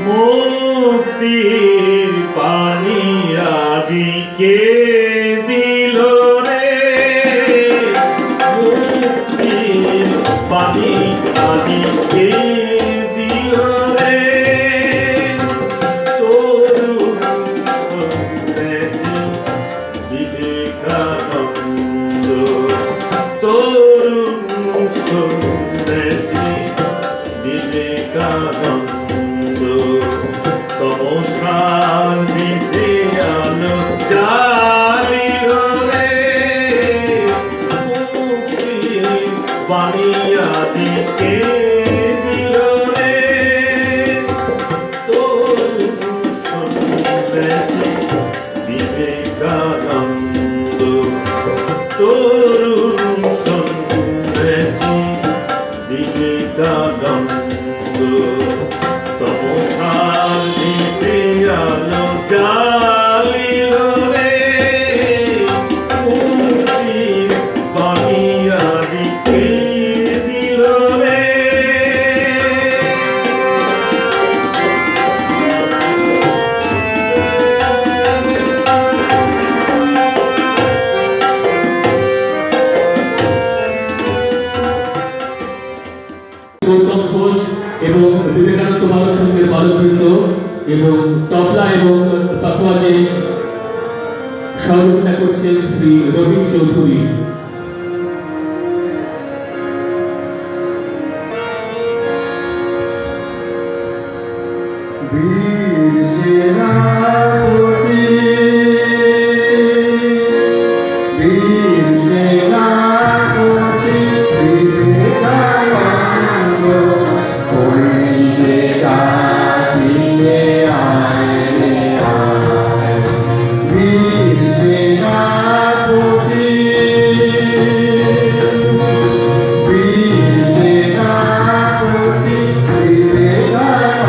মুক্তির পানি আদিকে দিল রে, মুক্তির পানি আদিকে দিল রে, তরুণ সন্ন্যাসী বিবেকানন্দ, তরুণ সন্ন্যাসী বিবেকানন্দ, তমসার নিচে আলো জ্বালিল রে, মুক্তির বাণী আদিকে দিল রে, তরুণ সন্ন্যাসী বিবেকানন্দ, তরুণ সন্ন্যাসী বিবেকানন্দ, তমসার নিচে আলো জ্বালিল রে, মুক্তির বাণী আদিকে দিল রে। গৌতম ঘোষ এবং বিবেকানন্দ বালক সংঘের বালকবৃন্দ এবং তবলা এবং পাকুয়াজে সহযোগিতা করছেন শ্রী রবীন চৌধুরী। বীর সেনাপতি, বীর সেনাপতি বিবেকানন্দ, কইলে কাঁদিলে আয় রে আয়। বীর সেনাপতি, বীর সেনাপতি বিবেকানন্দ,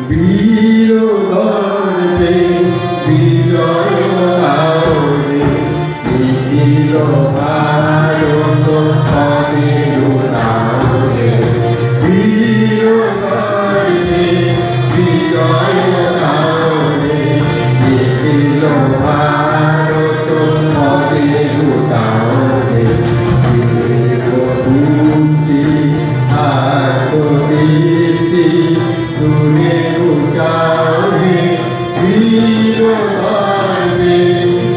বীর গর্বে বিজয় লাউরে নিখিল ভারত পদের লাউরে বীর গর্বে বিজয় লাউরে নিখিল ভারত পদের লাউরে বুদ্ধি আত্মীতি তুলে উচারে বীর গর্বে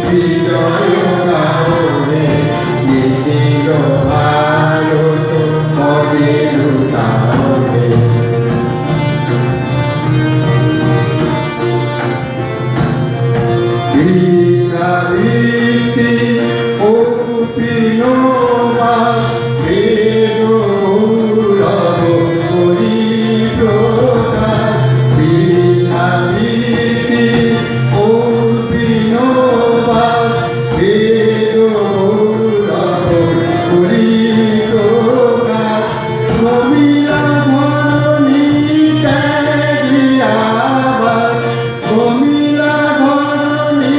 বিজয় লাউরে নিখিল ভারত পদের লাউরে বিকারিতি ও পিনোমা বেদ গৌরব করি প্রকাশ বিকারিতি ও পিনোমা বেদ গৌরব করি প্রকাশ কবিরা ধরণী ত্যাগিয়াবার কমিলা ধরণী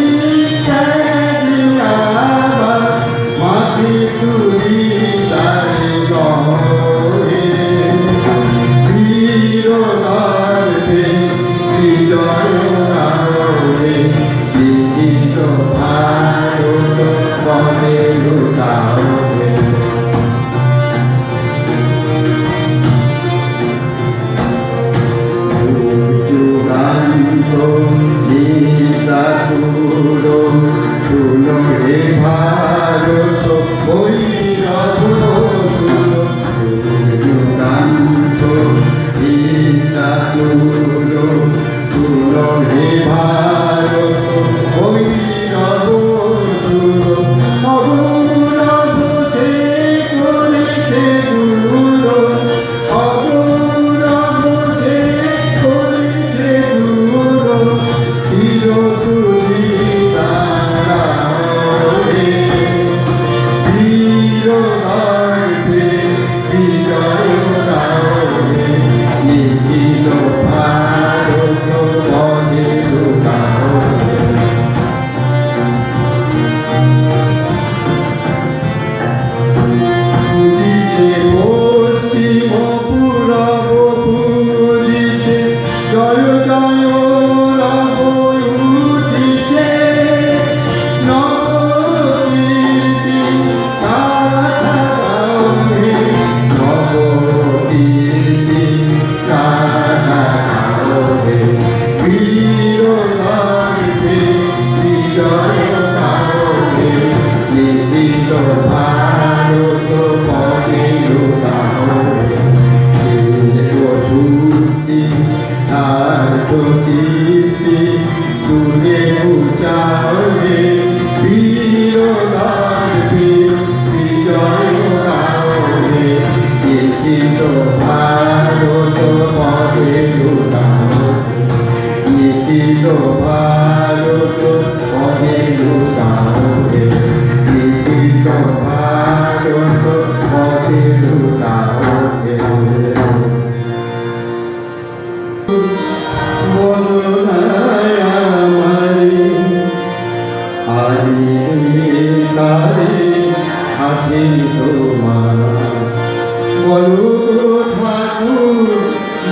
ত্যাগিয়াবার মাটি তুলি তারি গহরে বীর গর্বে বিজয় লাউরে নিখিল ভারত পদের লাউরে যুগান্ত নিদাতুর শুনো হে ভারত বৈরব যুগান্ত নিদাতুর শুনো হে ভারত বৈরব অগৌরব সে করেছে দূর অগৌরব সে করেছে দূর চিরতুলি তারে বীর গর্বে বিজয় লাউরে নিখিল ভারত পদের লাউরে পুজিছে পশ্চিম পূরব পুজিছে জয় জয় রব উঠিছে নবকীর্তি কাঠাগারে নবকীর্তি কাঠাগারে বীর গর্বে বিজয় লাউরে নিখিল ভারত পদের লাউরে শিবশূর্তি আত্মকীর্তি তুলে উচারে বীর গর্বে বিজয় লাউরে নিখিল ভারত পদের লাউরে নিখিল ভারত পদের লাউরে নিখিল ভারত পদের লাউরে বদনায় আমারে আরে তারে সাথে তোমার বলো ঠাকুর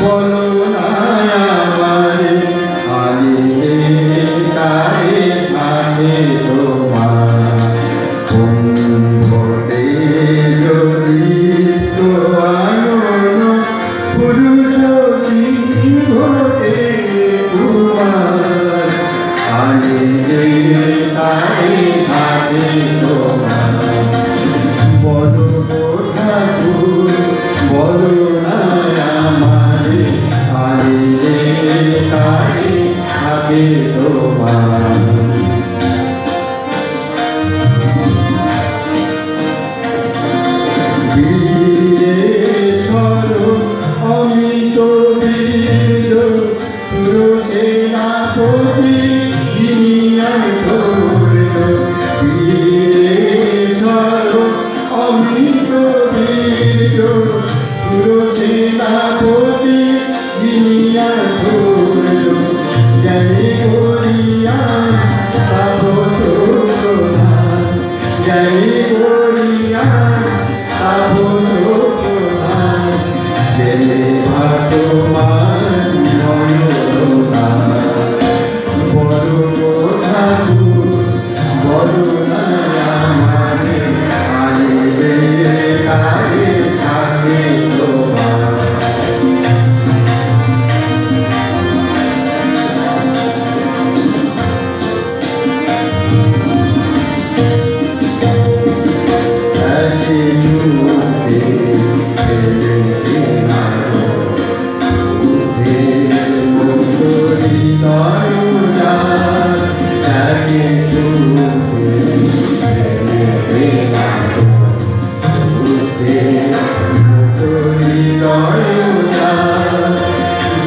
বলো না আমারে আরে তারে সাথে তোমার কুম্ভতে যদি তো আনন পুরুষ সিংহতে তোমার আনে তারে সাথে তোমার বলো ঠাকুর বলো না আমারে আনে তারে সাথে তোমার বীরেশ্বর অমিত বীর সুরসেনাপতি দুনিয়ার সূর্য বীরেশ্বর অমিত বীর সুরসেনাপতি দুনিয়ার সূর্য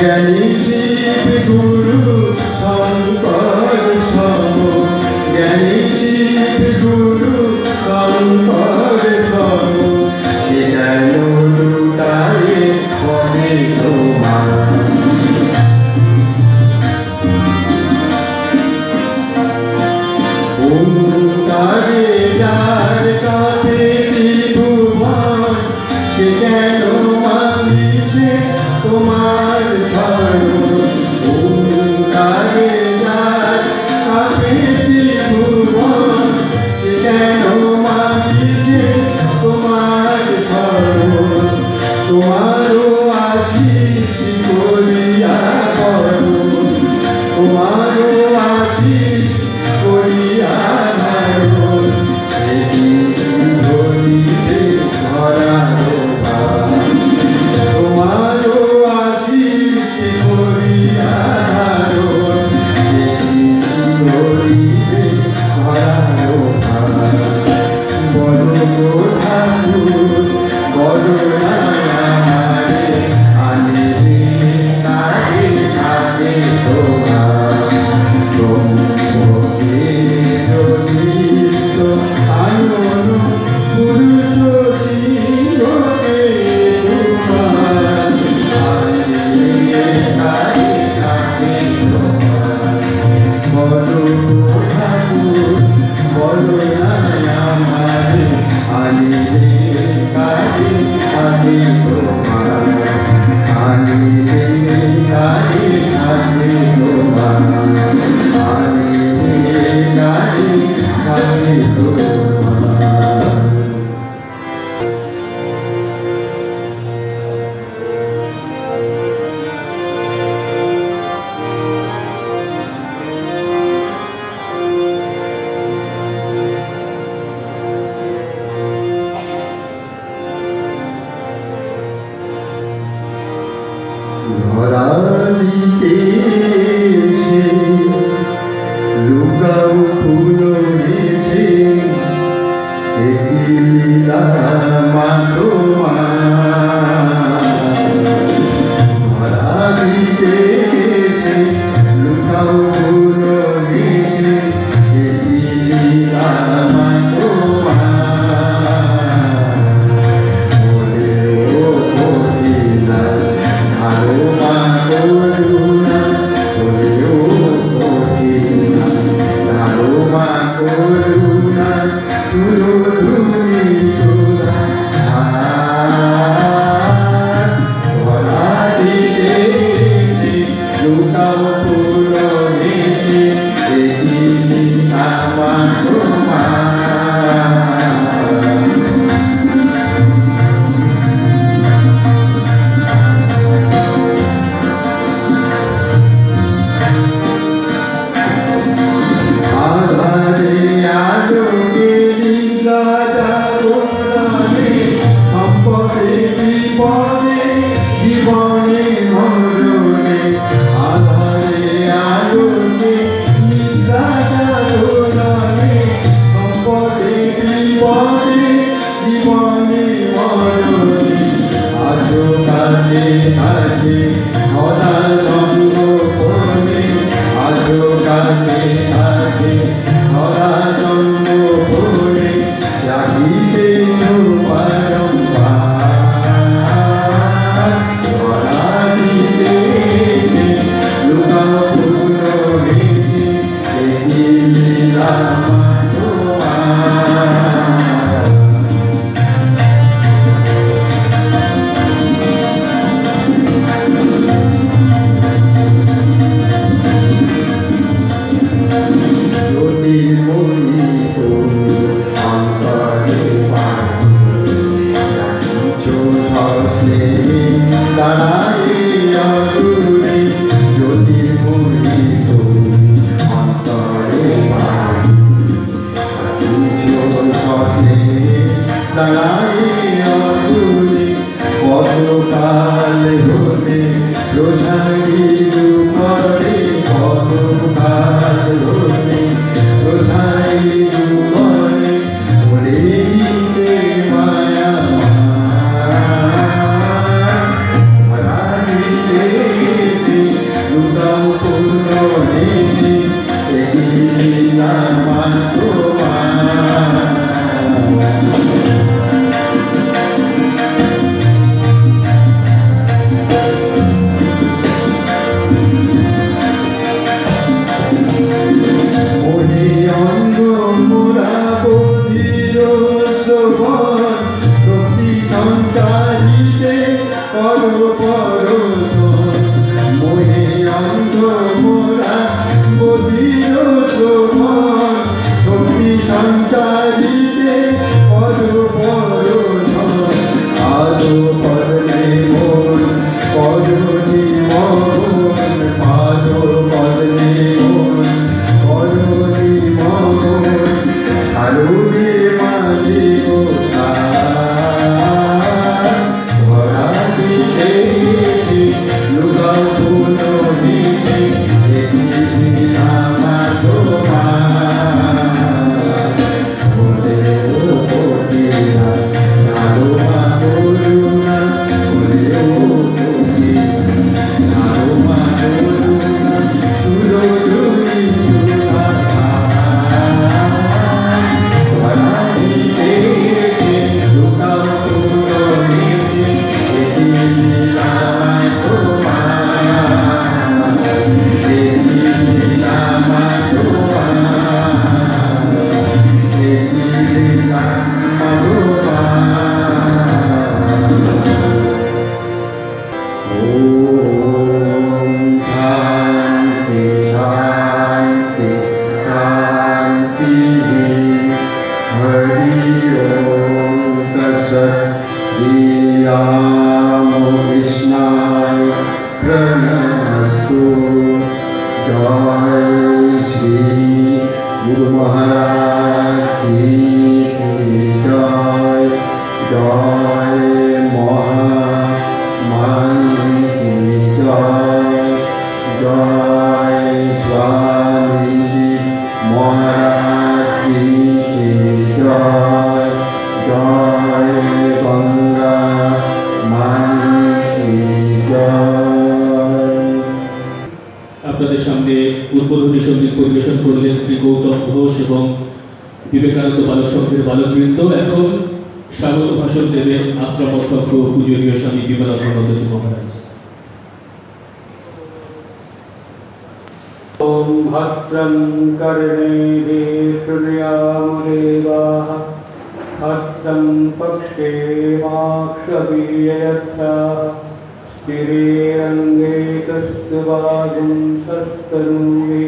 জ্ঞানী শিব গুরু শঙ্কর সম জ্ঞানী শিব গুরু শঙ্কর সম সে যেন লুটায়ে পদে তোমার ওঙ্কারে যার কাপে ত্রিভুবন সে যেন মানিছে তোমার শরণ ওঙ্কারে যার কাপে ত্রিভুবন সে যেন মানিছে তোমার শরণ তোমারও আশিস করিয়া করো তোমারও আশিস করিয়া ধারণ সেদিন ধরিতে ধরা তোমারও আশিস করিয়া ধারণ সেদিন ধরিতে ধরা বড় ঠাকুর বড় আমারে আনে তারে থাকে তোমার ব্রহ্মকে জনিত আনন পুরুষ চিরকে তোমার আনে তারে থাকে তোমার বড় ঠাকুর বড় আমারে আনিলে কাজে থাকে তোমার আনিলে কাজে থাকে তোমার আনিলে কাজে থাকে তোমার ধরালিতে লুকাও ফুল গেছে একই লীলা মা ধরালিতে লুকাও ফুল গেছে একই লীলা মা জীবনে মরণে আধারে আলোকে নিদ্রা জাগরণে সম্পদে বিপদে জীবনে মরণে আজো কাছে কাছে সদা সঙ্গ করে আজো কাছে কাছে সদা সঙ্গ করে রাখিতে মায়া মা মোহে অঙ্গ মোরা বধির শোভন শক্তি সঞ্চারিতে পর পরশন মোহে অঙ্গ মোরা বধির শোভন শক্তি সঞ্চারিতে পর পরশন আলো পরলে মন পরনি মন আলো পরলে মন পরনি মন আলোরে মাঝে ভরা দিতে লুগাও পুনো দিতে আমার তোমার বলে ও কোকিলা নালো মা করুণা বলে ও কোকিলা নালো মা করুণা তুলো তুমি সুধা ভরা দিতে লুগাও পুনো দিতে আমার प्रणमस्तु जय श्री गुरु महाराज की जय जय महामान की जय जय स्वामी जी महाराज की जय जय गंगा मान की जय আপনাদের সামনে উদ্বোধনী সঙ্গীত পরিবেশন করলেন শ্রী গৌতম ঘোষ এবং বিবেকানন্দ বালক সংঘের বালকবৃন্দ। এখন স্বাগত ভাষণ দেবেন আশ্রম অধ্যক্ষ পূজনীয় স্বামী বিমলানন্দজি মহারাজ। ॐ भद्रं कर्णेभिः शृणुयाम देवाः भद्रं पक्षेमाक्षभिर्यजत्राः स्थिरैरङ्गे तस्तुवाजुंसस्तनूहि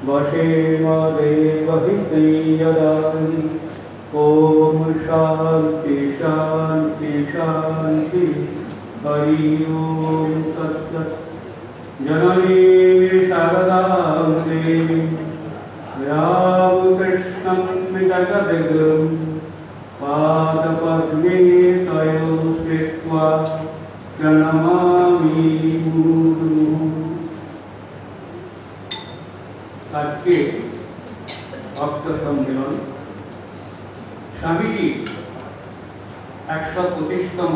वशेम देवहिते यदानि ॐ शान्ति शान्ति शान्ति हरि ॐ तत्सत् जननी शारदां देवी रामकृष्णं जगद्गुरुं पादपद्मे तयो स्थित्वा प्रणमामि गुरुं। আজকে ভক্ত সম্মেলন স্বামীজি 125তম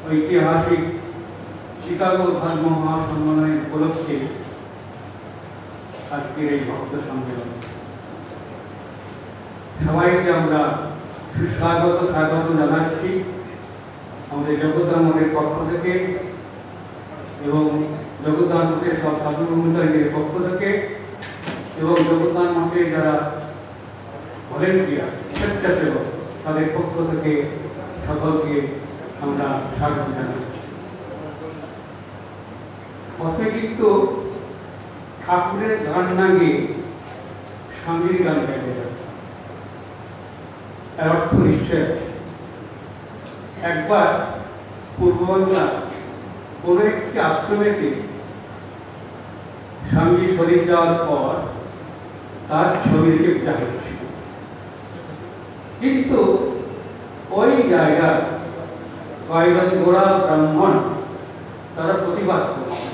ঐতিহাসিক শিকাগো ধর্ম মহাসম্মেলনের উপলক্ষে আজকের এই ভক্ত সম্মেলন। সবাইকে আমরা সুস্বাগত স্বাগত জানাচ্ছি আমাদের জগদ্ধাম মঠের পক্ষ থেকে এবং জগদ্ধাম মঠের সব সাধু অনুসারীদের পক্ষ থেকে এবং জগদ্ধাম মঠের যারা ভলেন্টিয়ার স্বেচ্ছাসেবক তাদের পক্ষ থেকে সকলকে আমরা স্বাগত জানাই। পথে কিন্তু ঠাকুরের গান না গিয়ে স্বামীর গান গাইতে যাবে, এর অর্থ নিশ্চয়। একবার পূর্ববাংলা কোন একটি আশ্রমেতে স্বামী শরীর যাওয়ার পর তার ছবি রেখে পূজা হচ্ছিল, কিন্তু ওই জায়গায় কয়েকজন গোড়া ব্রাহ্মণ তারা প্রতিবাদ করছে,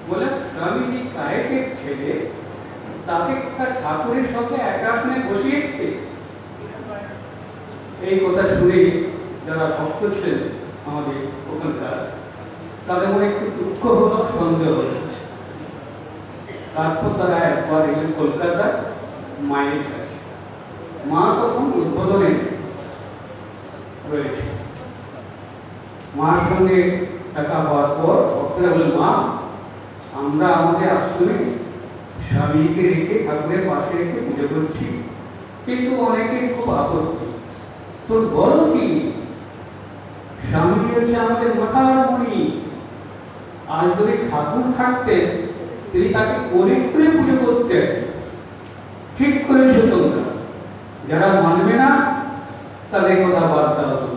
বলে স্বামীজি কায়েকের ছেলে তাকে তার ঠাকুরের সঙ্গে এক আসনে বসিয়েছে। এই কথা শুনে যারা ভক্ত ছিলেন আমাদের ওখানকার, তাদের মনে একটু দুঃখ হলো, সন্দেহ হলো। তারপর তারা একবার এলেন কলকাতায় মায়ের কাছে। মা তখন উদ্বোধনে রয়েছে। মার সঙ্গে দেখা হওয়ার পর ভক্তরা বললেন, মা, আমরা আমাদের আশ্রমে স্বামীকে রেখে ঠাকুরের পাশে রেখে পুজো করছি, কিন্তু অনেকে খুব আপত্তি। তোর বল কি? স্বামী হচ্ছে আমাদের মাথার মণি, আর যদি ঠাকুর থাকতেন তিনি তাকে কোলে করে পুজো করতেন। ঠিক করেছো তোমরা, যারা মানবে না তাদের কথা বার্তা হতো।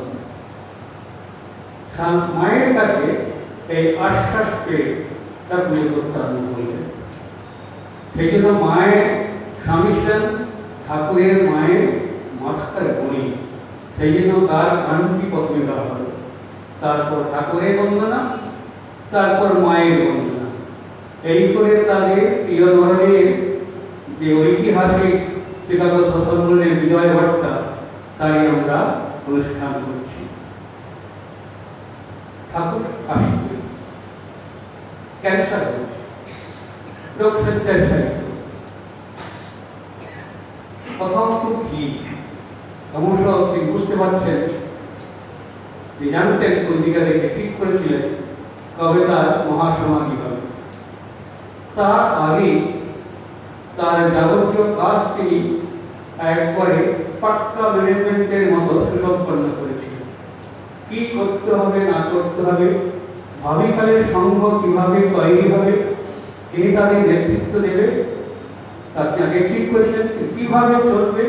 মায়ের কাছে এই আশ্বাস পেয়ে তা পুজো করতে আরম্ভ করলেন। সেই জন্য মায়ের স্বামী ছিলেন ঠাকুরের মায়ের মাথার মণি। সেই জন্য তার গানটি প্রথমে গাওয়া হলো, তারপর ঠাকুরের বন্দনা, তারপর মায়ের বন্দনা। এই করে তাদের প্রিয় ধরনের যে ঐতিহাসিক শিকাগো সৎসঙ্গের বিজয় বার্তা, তাই আমরা অনুষ্ঠান করছি। ঠাকুর আসবে, ক্যান্সার হয়েছে, রোগশয্যায় শায়িত। কথাও খুব ঠিক, ক্রমশ তিনি বুঝতে পারছেন, যে জানতেন কোন দিকে রেখে ঠিক করেছিলেন কবে তার মহাসমাধি হবে। তার আগে তার যাবতীয় কাজ তিনি একবারে পাক্কা ম্যানেজমেন্টের মতো সুসম্পন্ন করেছিলেন। কি করতে হবে না করতে হবে, ভাবিকালের সংঘ কিভাবে তৈরি হবে, কে তাদের নেতৃত্ব দেবে, তাকে আগে ঠিক করেছিলেন। কিভাবে চলবে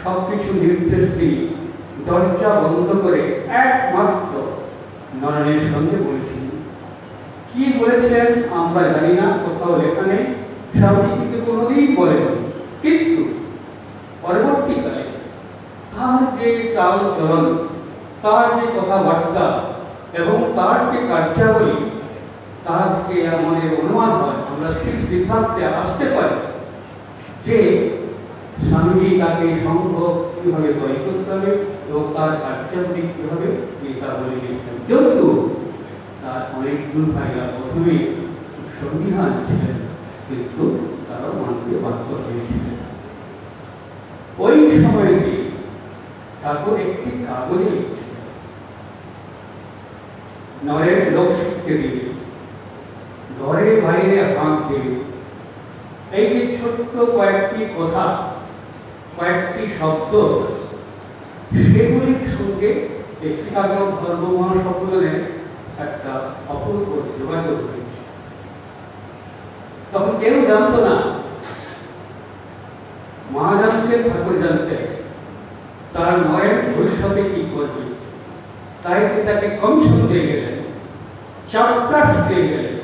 সবকিছু নির্দেশ দিয়ে দরজা বন্ধ করে একমাত্র নরেনের সঙ্গে বলেছিলেন। কি বলেছেন আমরা জানি না, কোথাও লেখা নেই, স্বামী কিন্তু কোনোদিন বলেন। কিন্তু পরবর্তীকালে তার যে চাল চলন, তার যে কথাবার্তা এবং তার যে কার্যাবলী, তার যে আমাদের অনুমান হয়, আমরা ঠিক সিদ্ধান্তে আসতে পারি যে স্বামীজি তাকে সংঘ কিভাবে তৈরি করতে হবে এবং তার কার্যাবলী কিভাবে তা বলে দিয়েছেন। যেহেতু তার অনেক দূর ভাইরা প্রথমে সন্দিহান ছিলেন, কিন্তু তারাও মানতে বাধ্য হয়েছিলেন। ওই সময়টি ঠাকুর একটি কাগজে লিখছিলেন, নরের লোক শিখতে দিবে, ঘরে বাইরে হাঁক দেবে। এই যে ছোট্ট কয়েকটি কথা, কয়েকটি শব্দ, সেগুলির সঙ্গে শিকাগো ধর্ম মহাসম্মেলনের একটা অপূর্ব যোগাযোগ হয়েছে। তখন কেউ জানতো না, মা জানতেন, ঠাকুর জানতেন তার মায়ের ভবিষ্যতে কি করবে। তাই তাকে কমিশন দিয়ে গেলেন, চাপকাশ দিয়ে গেলেন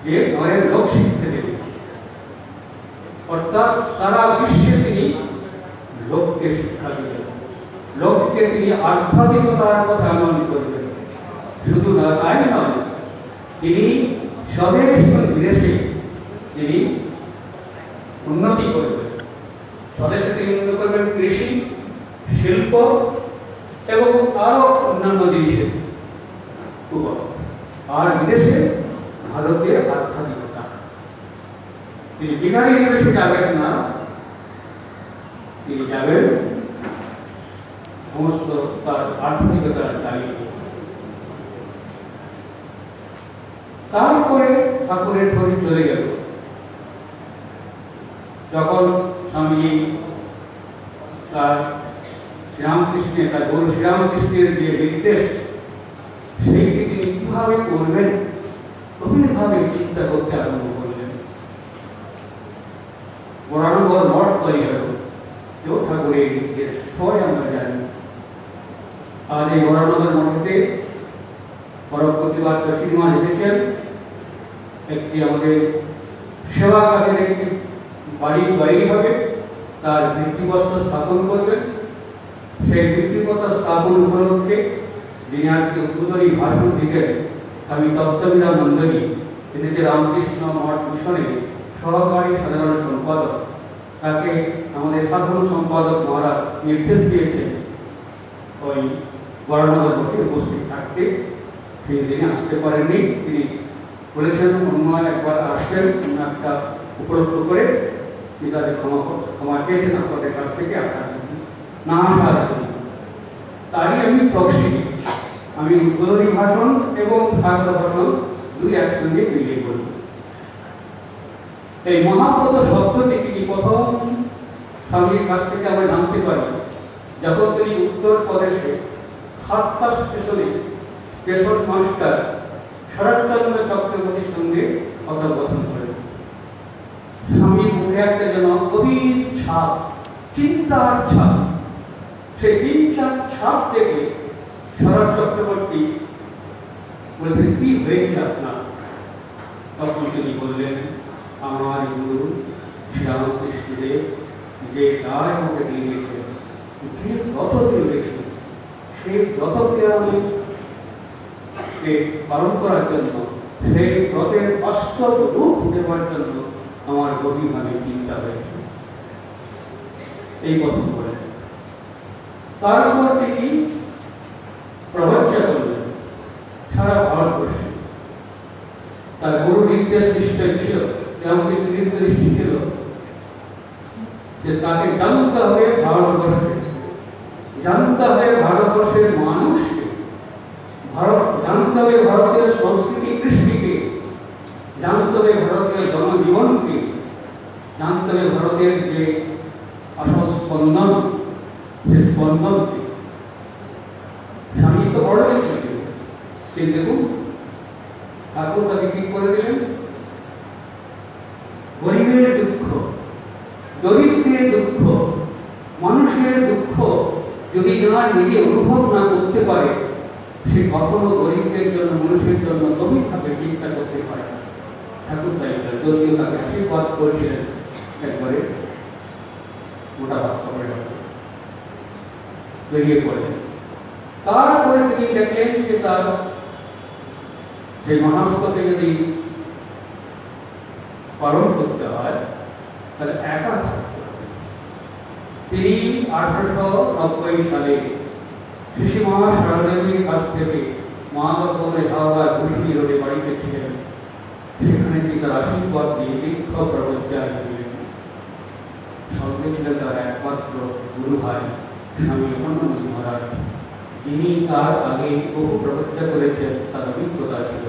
যে মায়ের লোক শিখতে দেবে। অর্থাৎ সারা বিশ্বে তিনি লোককে শিক্ষা দিলেন, লোককে তিনি আধ্যাত্মিকতার কথা আনন্দ করবেন। শুধু না তাই নয়, তিনি স্বদেশ এবং বিদেশে তিনি উন্নতি করবেন। স্বদেশে তিনি উন্নতি করবেন কৃষি, শিল্প এবং আরো অন্যান্য জিনিসের উপর, আর বিদেশে ভারতের আধ্যাত্মিকতা। তিনি বিহারি ইউনিভার্সিটি যাবেন না, তিনি যাবেন সমস্ত তার আধ্যাত্মিকতার দাঁড়িয়ে। তারপরে ঠাকুরের শরীর চলে গেল। যখন স্বামীজি তার শ্রীরামকৃষ্ণের, তার গুরু শ্রীরামকৃষ্ণের যে নির্দেশ, সেইটি তিনি কিভাবে করবেন গভীরভাবে চিন্তা করতে আরম্ভ করলেন। বরানগর মঠ তৈরি হল, কেউ ঠাকুরের নির্দেশ সবাই আমরা জানি। আর এই বরানগর মঠেতে পরবর্তীবার শ্রীমা এসেছেন, একটি আমাদের সেবা কাজের একটি বাড়ি তৈরি হবে, তার ভিত্তিপ্রস্তর স্থাপন করবেন। সেই ভিত্তিপ্রস্তর স্থাপন উপলক্ষে যিনি আজকে উদ্বোধনী ভাষণ দিতেন স্বামী তত্ত্ববিদা নন্দনী, তিনি যে রামকৃষ্ণ মঠ মিশনের সহকারী সাধারণ সম্পাদক, তাকে আমাদের সাধারণ সম্পাদক মহারাজ নির্দেশ দিয়েছেন ওই বরানগর মঠে উপস্থিত থাকতে। সেই দিনে আসতে পারেননি, তিনি বলেছেন অন্য একবার আসবেন, অন্য একটা উপলক্ষ করে যে তাদের ক্ষমা পেয়েছেন আপনাদের কাছ থেকে, আপনার না আসার জন্য। তারই আমি প্রক্সি, আমি উদ্বোধনী ভাষণ এবং স্বাগত ভাষণ দুই একসঙ্গে মিলিয়ে বলব। এই মহাপদ শব্দটি তিনি প্রথম স্বামীর কাছ থেকে আমরা জানতে পারি যখন তিনি উত্তর প্রদেশে সাতটা স্টেশনে স্টেশন মাস্টার শরৎচন্দ্র চক্রবর্তীর সঙ্গে কথোপকথন করেন। স্বামীর মুখে একটা যেন গভীর ছাপ, চিন্তার ছাপ। সেই চিন্তার ছাপ দেখে শরৎ চক্রবর্তী বলছেন, কি হয়েছে আপনার? তখন তিনি বললেন, আমার গুরু শ্রীরামকৃষ্ণদেব যে দায় আমাকে দিয়ে গেছে, যে ব্রত দিয়ে গেছে, সেই ব্রতকে আমি পালন করার জন্য, সেই ব্রতের বাস্তব রূপ দেওয়ার জন্য আমার গভীরভাবে চিন্তা হয়েছে। এই কথা বলেন। তারপর তিনি প্রবঞ্চনা করলেন সারা ভারতবর্ষে। তার গুরু নির্দেশ নিশ্চয় ছিল, এমনকি নির্দেশ ছিল যে তাকে জানতে হবে ভারতবর্ষে, জানতে হবে ভারতবর্ষের মানুষকে, জানতে হবে ভারতের সংস্কৃতি কৃষ্টিকে, জানতে হবে ভারতের জনজীবনকে, জানতে হবে ভারতের যে আসল স্পন্দন, সে স্পন্দনকে। স্বামী তো বড় গেছে, কিন্তু দেখুন ঠাকুর তাকে কি করে দিলেন? গরিবের দুঃখ, দরিদ্রের দুঃখ, মানুষের দুঃখ যদি না নিজে অনুভব না করতে পারে, সে কখনো গরিবদের জন্য, মানুষের জন্য গভীরভাবে চিন্তা করতে পারে না। ঠাকুর তাই যদিও তাকে আশীর্বাদ করেছিলেন, একবারে মোটা ভাগ করে বেরিয়ে পড়েছেন। তারপরে তিনি দেখলেন যে তার সেই মহাস্পকে যদি পালন করতে হয় তাহলে একা থাকতে হবে। তিনি 1890 সালে শিশু মহা সারদেবীর কাছ থেকে মহাদপ্তরে হাওড়া ঘুষুরি রোডে বাড়িতে ছিলেন। সেখানে তিনি তার আশীর্বাদ দিয়ে দীর্ঘ প্রবজ্ঞা দিলেন। সঙ্গে ছিলেন তার একমাত্র গুরু ভাই স্বামী অনন্ত মহারাজ। তিনি তার আগে বহু প্রবজ্ঞা করেছেন, তার অভিজ্ঞতা ছিল,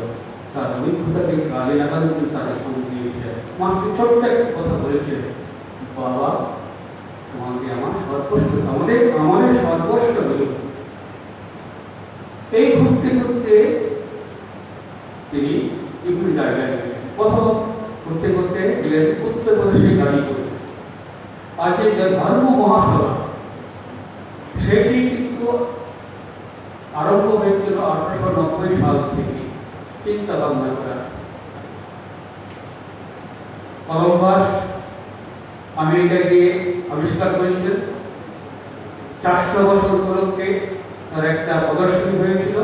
তার অভিজ্ঞতাকে কাজে লাগানো তিনি তাদের সঙ্গে দিয়েছেন। মাকে ছোট্ট একটা কথা বলেছেন, বাবা তোমাকে আমার সর্বস্ব, আমাদের সর্বস্ব হল। এই ঘুরতে ঘুরতে তিনি বিভিন্ন জায়গায় গেলেন। প্রথম ঘুরতে ঘুরতে গেলেন উত্তর প্রদেশে গাড়ি করে। আজকে যে ধর্ম মহাসভা, সেটি কিন্তু আরম্ভ হয়েছিল 1890 সাল থেকে। চিন্তা ভাবনা করা, কলম্বাস আমেরিকায় গিয়ে আবিষ্কার করেছিলেন। 400 বছর উপলক্ষে তার একটা প্রদর্শনী হয়েছিল।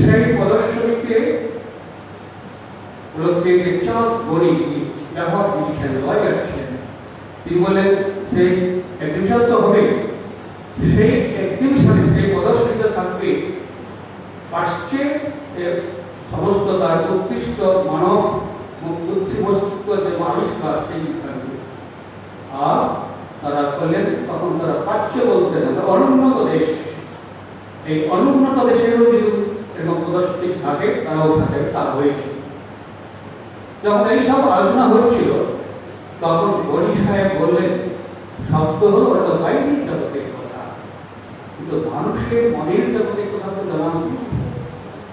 সেই প্রদর্শনীতে উপলক্ষে চার্লস বনি ব্যবহার দিয়েছেন, লয়ার ছিলেন। তিনি বলেন সেই এক্সিবিশন তো হবে, সেই এক্সিবিশনে, সেই প্রদর্শনীতে থাকবে পাশ্চে সমস্ত তার উৎকৃষ্ট মানব বুদ্ধিমস্তিষ্ক যে আবিষ্কার সেই থাকবে। আর তারা করলেন, তখন তারা প্রাচ্য বলতেন অনুন্নত দেশ। এই অনুন্নত দেশেরও যদি এবং প্রদর্শনী থাকে, তারাও থাকে, তা হয়েছে। যখন এইসব আলোচনা হচ্ছিল, তখন বনি সাহেব বললেন, শব্দ হলো ওটা তো বাইরের জগতের কথা, কিন্তু মানুষের মনের জগতের কথা তো জানা উচিত।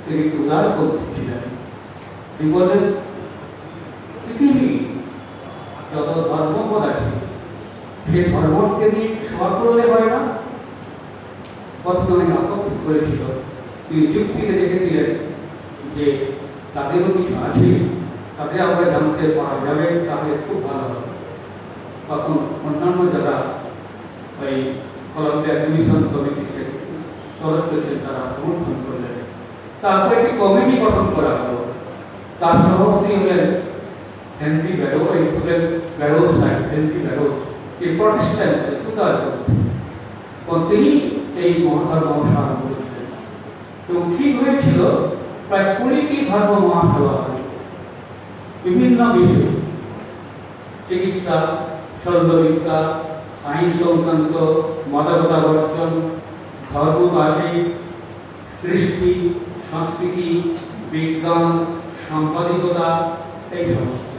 তিনি উদার করতেছিলেন। তিনি বললেন, পৃথিবী যত ধর্মপদ আছে, সেই ধর্মকে নিয়ে সভা করলে হয় না? বর্তমানে আপত্তি করেছিল, তিনি যুক্তিতে দেখে দিলেন যে তাদেরও কিছু আছে, তাদের আমরা জানতে পারা যাবে, তাহলে খুব ভালো হবে। তখন অন্যান্য যারা ওই কলম্বিয়া কমিশন কমিটি সদস্য ছিলেন, তারা সমর্থন করলেন। তারপরে একটি কমিটি গঠন করা হলো। তার সভাপতি হলেন হেনরি ব্যারো, এই হলেন ব্যারো সাহেব, হেনরি ব্যারো, এই প্রতিষ্ঠান উদার তিনি এই মহাধর্ম সাহায্য করেছিলেন। এবং ঠিক হয়েছিল প্রায় 20টি ধর্ম মহাসভা হয় বিভিন্ন বিষয়ে, চিকিৎসা, শল্যবিদ্যা, আইন সংক্রান্ত, মাদকতা বর্জন, ধর্মবাসী, কৃষ্টি, সংস্কৃতি, বিজ্ঞান, সাংবাদিকতা, এই সমস্ত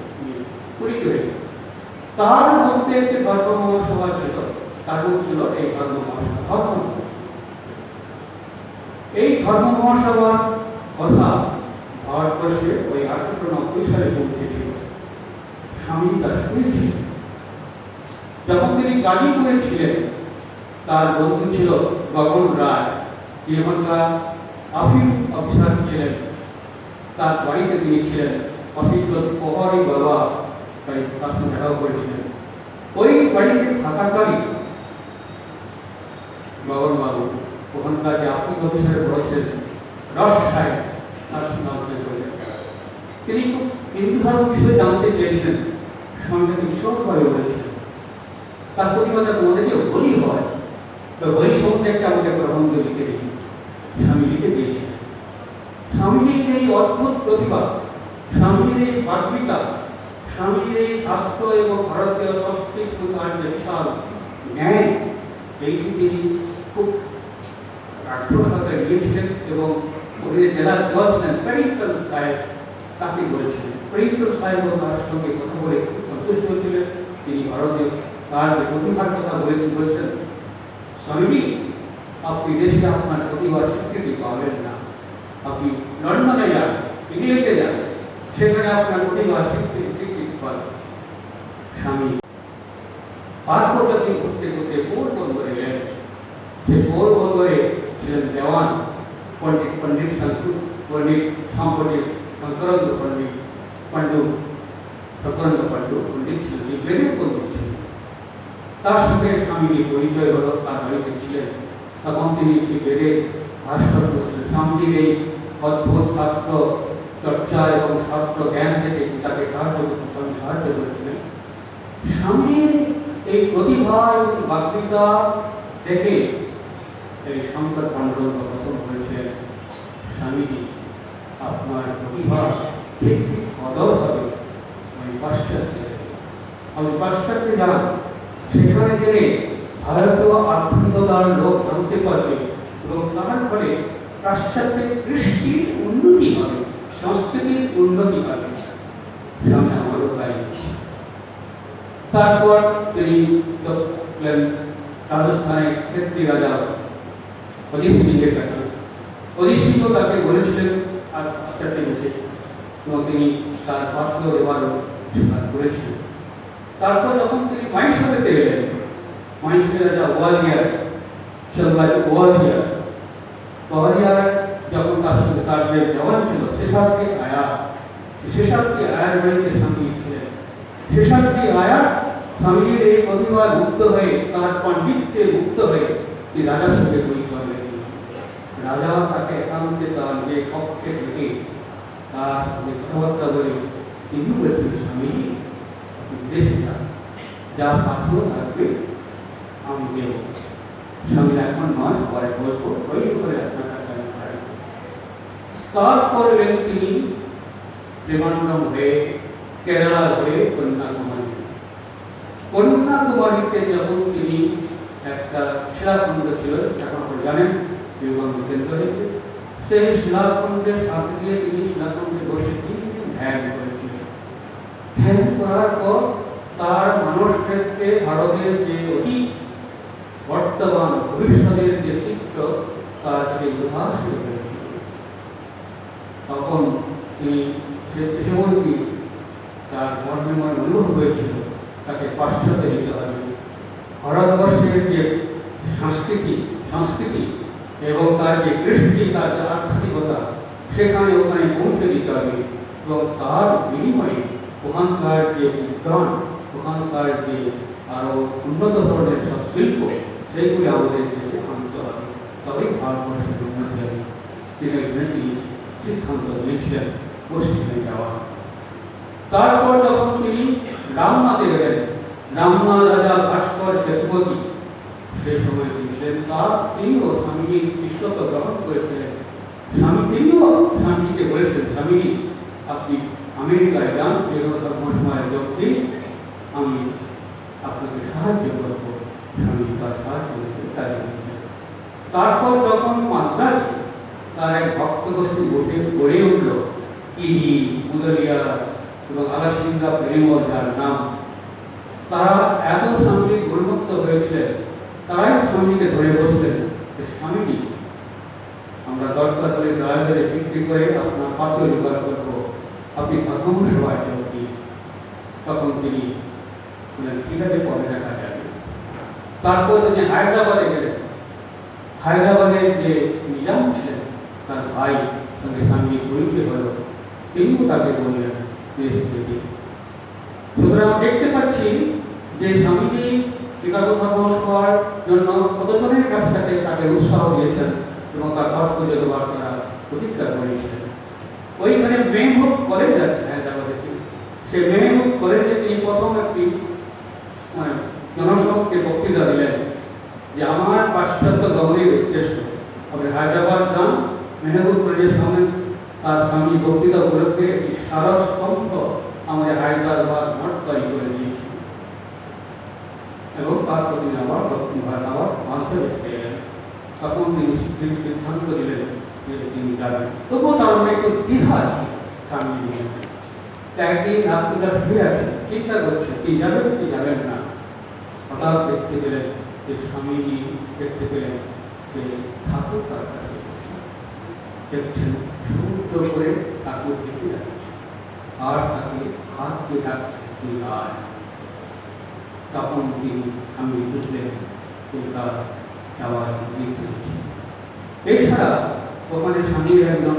20টি হয়েছে। তার মধ্যে একটি ধর্ম মহাসভা ছিল, তার নাম ছিল এই ধর্ম মহাসভা। এই ধর্ম মহাসভার কথা ভারতবর্ষে ওই 1890 সালে পৌঁছেছিল। স্বামী তা শুনেছিলেন। যখন তিনি গাজীপুরে ছিলেন, তার বন্ধু ছিল গগন রায়, যে এখানকার আফিম অফিসার ছিলেন। তার বাড়িতে তিনি ছিলেন, অফিস প্রহরী বাবা তার সঙ্গে দেখাও করেছিলেন। ওই বাড়িতে থাকাকালীন গগন বাবু ওখানকার যে আফিম অফিসারে বলেছেন রস সাহেব, তার সঙ্গে আলোচনা করলেন। তিনি খুব হিন্দু ধর্ম বিষয়ে জানতে চেয়েছিলেন, সঙ্গে ভীষণভাবে বলেছিলেন। তার প্রতিবাদে আমাদের যে হোলি হয়, তো হোলি সম্পর্কে আমাদের প্রবন্ধ লিখে দিই, স্বামী লিখে দিয়েছিলেন। স্বামীজির এই অদ্ভুত প্রতিভা, স্বামীজির এই বাগ্মিতা, স্বামীজির এই শাস্ত্র এবং ভারতীয় সংস্কৃতি তার যে বিশাল ন্যায়, এইটি তিনি খুব আগ্রহ সাথে নিয়েছিলেন এবং জেলার জজ ছিলেন প্রেরিতল সাহেব, তাকে বলেছিলেন। প্রেরিতল সাহেব তার সঙ্গে কথা বলে খুব সন্তুষ্ট ছিলেন। তিনি ভারতে তার যে প্রতিভার কথা বলেছেন, স্বামীজি আপনি দেশে আপনার প্রতিভার স্বীকৃতি পাবেন না, আপনি লন্ডনে যান, ইংল্যান্ডে যান, সেখানে আপনার প্রতিভার স্বীকৃতি পাবেন। স্বামী পার্বতী ঘুরতে ঘুরতে পোরবন্দরে গেলেন। সে পোরবন্দরে ছিলেন দেওয়ান পণ্ডিত সাম্প্রতিক শঙ্করানন্দ পাণ্ডু পণ্ডিত ছিলেন, এই বেদের পণ্ডিত ছিলেন। তার সঙ্গে স্বামীজির পরিচয় হল, তার বাড়িতে ছিলেন। তখন তিনি একটি বেদের ভাষ্য করেছিলেন। স্বামীজির এই অদ্ভুত শাস্ত্র চর্চা এবং শাস্ত্র জ্ঞান থেকে তাকে সাহায্য করেছিলেন। স্বামীর এই প্রতিভা এবং বাগ্মিতা দেখে এই শঙ্কর পাণ্ডব কথন করেছেন, স্বামীজি আপনার প্রতিভা ঠিক কদর হবে ওই পাশ্চাত্যে যান, সেখানে গেলে ভারতীয় আধুনিকতার লোক জানতে পারবে এবং তার ফলে পাশ্চাত্যের কৃষ্টির উন্নতি হবে, সংস্কৃতির উন্নতি হবে। সামনে আমারও তাই। তারপর তিনি রাজস্থানের ক্ষেত্রী রাজা অজিত সিংহের কাছে। অজিত সিংহ তাকে বলেছিলেন আর পাশ্চাত্যে বসে, এবং তিনি তার পাত্র দেওয়ারও স্বীকার করেছিলেন। তারপর যখন তিনি মাইসোরেতে এলেন, মাইসোরের রাজা ওয়ালিয়ার যখন তার সঙ্গে তার যে জওয়ান ছিল শেষাবতী আয়ার বাড়িতে স্বামী ছিলেন। শেষাবতী আয়ার স্বামীর এই প্রতিভা মুক্ত হয়ে, তার পাণ্ডিত্যে মুক্ত হয়ে তিনি রাজার সঙ্গে পরিচয় হয়েছিল। রাজা তাকে একান্তে তার যে কক্ষে থেকে তার যে কথাবার্তা বলে তিনি বলেছেন, স্বামী দেশে যা পাথর থাকবে আমি দেব। স্বামী এখন নয়, পরে বলবো, ওই করে আপনার কাছে আমি পাই। তারপর এলেন তিনি ত্রিমান্ডম হয়ে, কেরালা হয়ে কন্যাকুমারীতে যখন তিনি একটা শিলাখণ্ড ছিল, এখন আপনারা জানেন বিবেকানন্দ কেন্দ্র হয়েছে, সেই শিলাখণ্ডের সাথে গিয়ে তিনি শিলাখণ্ডে বসে ধ্যান করেছিলেন। ধ্যান করার পর তার মানস ক্ষেত্রে ভারতের যে অতীত, বর্তমান, ভবিষ্যতের যে চিত্র, তার যে উদ্ভাস হয়েছিল। তখন তিনি এমনকি তার মর্মময় অনুভব হয়েছিল তাকে পাশ্চাত্যে যেতে হবে। ভারতবর্ষের যে সংস্কৃতি এবং তার যে কৃষ্টি, তার যে আধ্যাত্মিকতা, সেখানে ওখানে পৌঁছে দিতে হবে এবং তার বিনিময়ে ওখানকার যে বিজ্ঞান, ওখানকার যে আরো উন্নত ধরনের সব শিল্প, সেইগুলি আমাদের দেশে আনতে হবে, তবেই ভারতবর্ষের উন্নতি হবে। তিনি সিদ্ধান্ত নিয়েছিলেন পশ্চিমে যাওয়া। তারপর যখন তিনি রামনাথে গেলেন, রামনাথ রাজা ভাস্কর সেতুপতি সেই সময় ছিলেন, তিনিও স্বামীজির শিষ্যত্ব গ্রহণ করেছিলেন তিনিও স্বামীজিকে বলেছেন, স্বামী আপনি আমেরিকায় যান, সময় যোগ দিন, আমি আপনাকে সাহায্য করব। স্বামী তার সাহায্য করতে কাজে দিয়েছেন। তারপর যখন মাদ্রাজে তার এক ভক্ত গোষ্ঠী গড়ে উঠল, ইডি, মুদলিয়া এবং আলাসিন্দা প্রেমল যার নাম, তারা এত স্বামী গুণমুক্ত হয়েছিলেন, তারাই স্বামীকে ধরে বসলেন যে স্বামীজি আমরা দরকার করে দয়া করে বিক্রি করে আপনার পাথর জোগাড় করবো, আপনি প্রথম সভায় যোগ দিন। তখন তিনি বললেন ঠিক আছে, পরে দেখা যাবে। তারপর তিনি হায়দ্রাবাদে গেলেন। হায়দ্রাবাদের যে নিজাম ছিলেন তার ভাই সঙ্গে স্বামী পরিচয় হল, তিনিও তাকে বললেন দেশ থেকে। সুতরাং দেখতে পাচ্ছি যে স্বামীজি শিকাগো ধর্ম হওয়ার জন্য কতজনের কাছ থেকে তাকে উৎসাহ দিয়েছেন এবং তার অর্থ জোগাড় করা প্রতিজ্ঞা করেছিলেন। ওইখানে মেহবুব কলেজ আছে হায়দ্রাবাদে, সে মেহবুব কলেজে তিনি প্রথম একটি জনসভাকে বক্তৃতা দিলেন যে আমার পাশ্চাত্য দমনের উদ্দেশ্য আপনি হায়দ্রাবাদ যান, মেহবুব কলেজের সামনে তার স্বামী বক্তৃতা উপলক্ষে একটি সারস্তম্ভ আমাদের হায়দ্রাবাদ মঠ তৈরি করে দিয়েছি এবং তারপর তিনি আবার দক্ষিণ ভারত আবার মাঝে দেখতে গেলেন। তখন তিনি সিদ্ধান্ত দিলেন যে তিনি যাবেন। তবুও তার মধ্যে একটু দ্বিধা আছে স্বামী নিয়ে। একদিন রাত্রিটা শুয়ে আছে, চিন্তা করছে কি যাবেন কি যাবেন না। হঠাৎ দেখতে পেলেন যে স্বামীজি দেখতে পেলেন যে ঠাকুর তার কাছে দেখছেন, সমুদ্র করে ঠাকুর দেখে যাচ্ছে আর তাকে হাত দিয়ে ডাকছে আর। তখন তিনি আমি বুঝলেন যে তার যাওয়ার দিকে। এছাড়া ওখানে স্বামীর একজন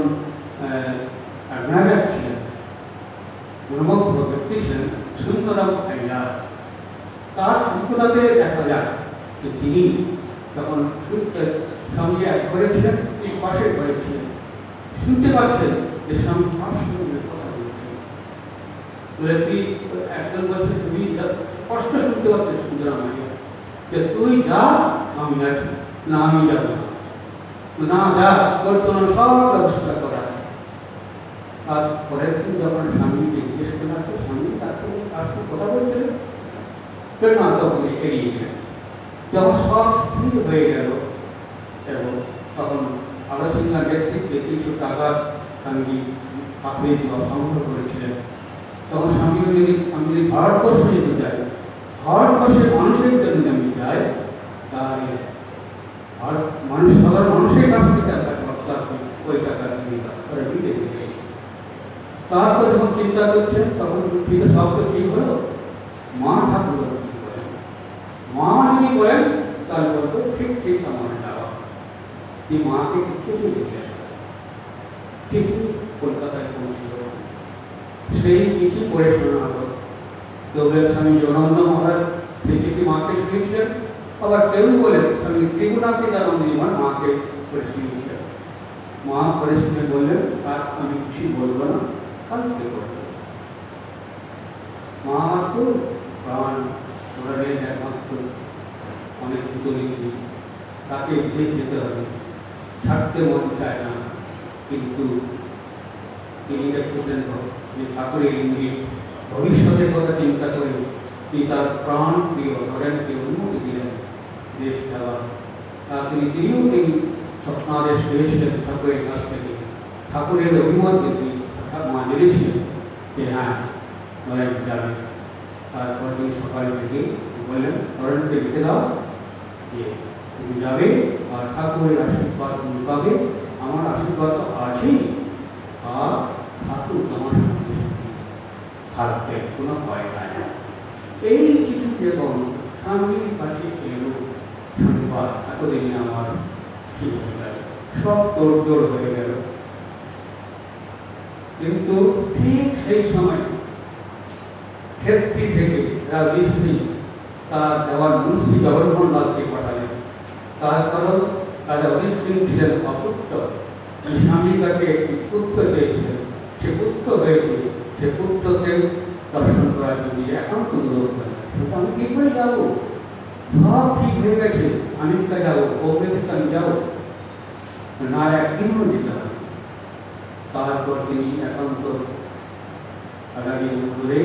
অ্যাডমায়ার ছিলেন, গুণমুগ্ধ ব্যক্তি ছিলেন সুন্দরম আইয়ার। তার সুন্দরতাতে দেখা যায় যে তিনি যখন স্বামী এক ঘরে ছিলেন, ঠিক পাশে ঘরে ছিলেন, শুনতে পাচ্ছেন যে স্বামী তার সঙ্গে কথা বলছেন। বলে তুই একজন বলছে তুমি স্পষ্ট শুনতে পাচ্ছেন সুন্দরম আইয়ার যে তুই যা আমি আছি না, আমি যাব না, যা তোর জন্য সব ব্যবস্থা করা। আর পরের দিন যখন স্বামীকে জিজ্ঞেস করা হচ্ছে, স্বামী তাকে তার সাথে কথা বলছিলেন, না তখন এড়িয়ে গেলেন। যখন সব স্থির হয়ে গেল এবং তখন আলোচনার নেতৃত্বে কিছু টাকা স্বামী পাথরে দেওয়া সংগ্রহ করেছিলেন। তখন স্বামী যদি ভারতবর্ষে যেতে চাই, ভারতবর্ষের মানুষের জন্য আমি যাই, তাহলে সাধারণ মানুষের কাছ থেকে ওই টাকা দিতে। তারপর যখন চিন্তা করছেন তখন ঠিক সব তো ঠিক হলো, মা ঠাকুর কি করেন, মা যদি বলেন তাহলে বলতো ঠিক ঠিক আমার যাওয়া। এই মাকে কিছু দেখে ঠিক কলকাতায় পৌঁছিল। সেই কিছু পড়ে শোনা হলো। দৌলের স্বামী যোগানন্দ মহারাজ সেই চিঠি মাকে শুনিয়েছিলেন। আবার কেউ বলেন স্বামী ত্রিগুণাতীতানন্দ আমার মাকে পড়ে শুনিয়েছিলেন। মা পড়ে শুনে বললেন আর আমি কিছু বলবো না, কালকে বলবো। মা তো প্রাণ ওরাদের একমাত্র অনেক দুর্নীতি, তাকে বিদেশ যেতে হবে, ছাড়তে মন চায় না। কিন্তু তিনি দেখতেন যে ঠাকুরের ইঙ্গিত, ভবিষ্যতের কথা চিন্তা করে তিনি তার প্রাণ প্রিয় ধরেনকে অনুমতি দিলেন দেশ যাওয়া। তিনিও স্বপ্নাদেশ পেয়েছিলেন ঠাকুরের কাছ থেকে। ঠাকুরের অভিমত দেখি মা জেনেছিলেন যে হ্যাঁ ধরেন যাবে। তারপর তিনি সকালে থেকে বললেন ধরেনকে লিখে দাও যে তুমি যাবে আর ঠাকুরের আশীর্বাদ তুমি পাবে, আমার আশীর্বাদ তো আছেই, আর ঠাকুর তোমার সঙ্গে থাকবে, কোনো ভয় নাই। এই চিঠি যখন স্বামীর কাছে এলো, সংবাদ এতদিনে আমার ঠিক হয়ে গেল, সব তোড়জোড় হয়ে গেল। কিন্তু ঠিক সেই সময় ক্ষেত্রী থেকে রাজীব সিং তার দেওয়ার মুন্সি জগন্মোহন লালকে পাঠালেন। তার কারণ রাজা অজিত সিং ছিলেন অপুত্র, স্বামী তাকে একটি পুত্র পেয়েছিলেন, সে পুত্র হয়েছে, সে পুত্রকে দর্শন করার জন্য একান্ত অনুরোধ করেন। আমি কি করে যাবো, সব ঠিক হয়ে গেছে, আমেরিকা যাবো, কংগ্রেস আমি যাবো না, একদিনও যেতে হবে। তারপর তিনি একান্ত আগামী করে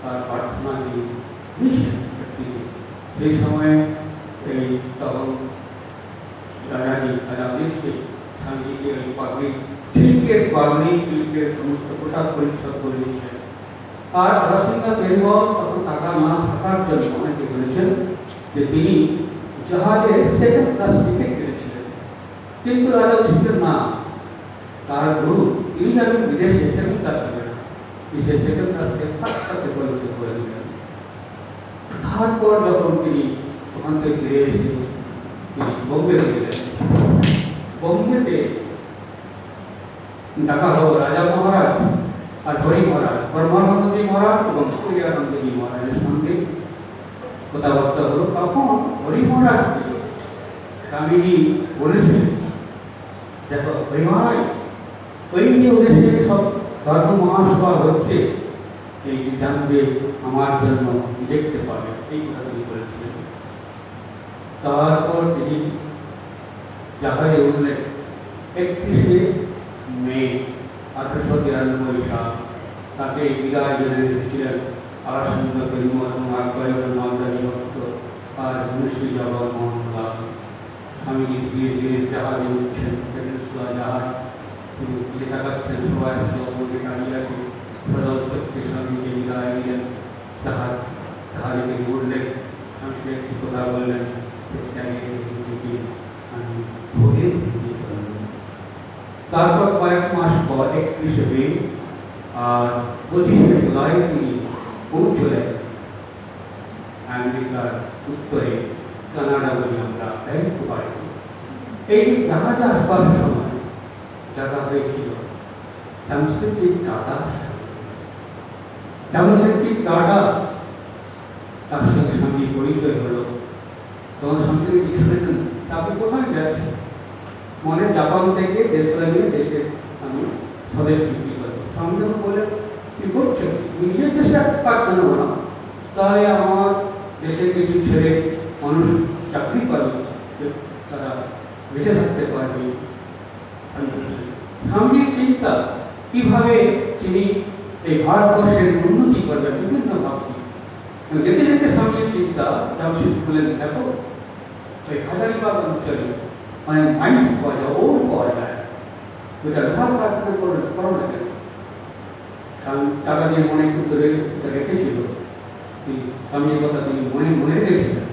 তার প্রার্থনা দিয়ে দিয়েছেন ব্যক্তিকে। সেই সময় এই তখন রাজাজি রাজেশকে স্বামীজিকে ওই পাগড়ি সিল্কের সমস্ত পোশাক পরিচ্ছদ করে দিয়েছেন। আর রাজসিংহ পেরিবল তখন টাকা না থাকার জন্য অনেকে বলেছেন যে তিনি জাহাজের সেকেন্ড ক্লাস টিকিট কেটেছিলেন, কিন্তু রাজা ছিলেন না, তার গুরু তিনি যাবেন বিদেশে সেকেন্ড ক্লাস হবে না, সে সেকেন্ড ক্লাসকে ফার্স্ট ক্লাসে পরিণত করে দিলেন। তারপর যখন তিনি ওখান থেকে ফিরে এসে তিনি বোম্বে গেলেন, বোম্বেতে দেখা হলো রাজা মহারাজ আর হরি মহারাজ, পরমানন্দজি মহারাজ এবং সূর্যানন্দজি মহারাজের সঙ্গে কথাবার্তা হলো। তখন হরি মহারাজকে স্বামীজি বলেছেন, দেখো হরি মহারাজ, ওই যে ওদের সব ধর্ম মহাসভা হচ্ছে, এই জানবে আমার জন্য দেখতে পাবে, এই কথা তিনি বলেছিলেন। তারপর তিনি জাহাজে উঠলেন 31শে মে 1893 সাল। তাকে বিদায় জানিয়েছিলেন আলাসিংহ পেরিবল এবং আকবরের মালদারি ভক্ত আর মুন্সি জগন্মোহন দাস। স্বামীজি ধীরে ধীরে জাহাজে উঠছেন, জাহাজ তিনি ফিরে তাকাচ্ছেন, সবাই সঙ্গে দাঁড়িয়ে আছে। সদল চক্রে স্বামীকে বিদায় দিলেন, জাহাজে তিনি উঠলেন, স্বামীকে একটি কথা বললেন, আমি ভোরে তারপর কয়েক মাস পর 31শে মে আর 25শে জুলাই তিনি পৌঁছলেন আমেরিকার উত্তরে, কানাডা বলি আমরা ভ্যানকুভারে। এই জাহাজে আসবার সময় দেখা হয়েছিল সাংস্কৃতিক টাটা, সাংস্কৃতিক টাটা তার সঙ্গে স্বামী পরিচয় হলো। তখন স্বামী জিজ্ঞেস করলেন, আপনি কোথায় যাচ্ছেন? মনে জাপান থেকে দেশ লাগিয়ে দেশে আমি স্বদেশ বিক্রি করবো। স্বামী যখন বললেন, কি করছেন? নিজের দেশে কাজ কেন না? তাহলে আমার দেশের কিছু ছেলে মানুষ চাকরি পাবে, তারা বেঁচে থাকতে পারবে। স্বামীর চিন্তা কিভাবে তিনি এই ভারতবর্ষের উন্নতি করবেন বিভিন্ন ভাবছি। যেতে যেতে স্বামীর চিন্তা জামশেদ বললেন, দেখো ওই হাজারিবাগ অঞ্চলে মানে মাইন্স পাওয়া যায়, ওর পাওয়া যায়, ওইটা লোহার কারখানা করো না কেন? টাকা দিয়ে মনে কিন্তু রেখেছিল, স্বামীর কথা তিনি মনে রেখেছিলেন।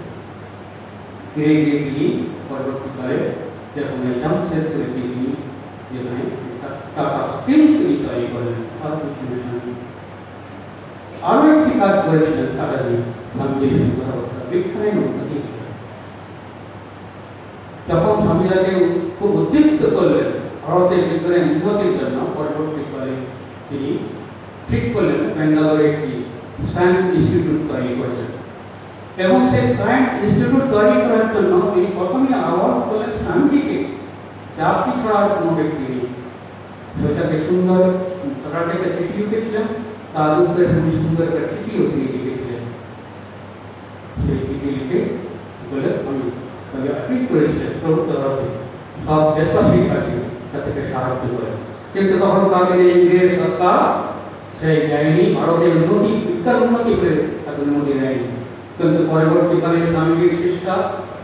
ফিরে গিয়ে তিনি পরবর্তীকালে যখন জামশেদ করে তিনি যেখানে টাকা স্টিল তিনি তৈরি করলেন, আরো একটি কাজ করেছিলেন টাকা দিয়ে স্বামীর সঙ্গে কথাবার্তা, বিজ্ঞানের উন্নতি। তখন স্বামীরাকে খুব উদ্দীপ্ত করলেন ভারতের বিজ্ঞানের উন্নতির জন্য। পরবর্তীকালে তিনি ঠিক করলেন ব্যাঙ্গালোরে একটি সায়েন্স ইনস্টিটিউট তৈরি করেছেন, এবং সেই সায়েন্স ইনস্টিটিউট তৈরি করার জন্য তিনি প্রথমে আহ্বান করলেন স্বামীজিকে, যে আপনি ছাড়া কোনো ব্যক্তি নেই। সেটাকে সুন্দর সরকারকে চিঠি লিখেছিলেন, তার উত্তরে খুবই সুন্দর একটা চিঠিও তিনি লিখেছিলেন। সেই চিঠি লিখে বলে আমি ঠিক করেছিলেন প্রভুত্ব সব দেশবাসীর কাছে তাদেরকে সাহায্য করে। কিন্তু তখন তাদের ইংরেজ সরকার সেই দেয়নি, ভারতের উন্নতি বিজ্ঞান উন্নতি করে তাদের উন্নতি দেয়নি। কিন্তু পরবর্তীকালে স্বামীজির শিষ্যা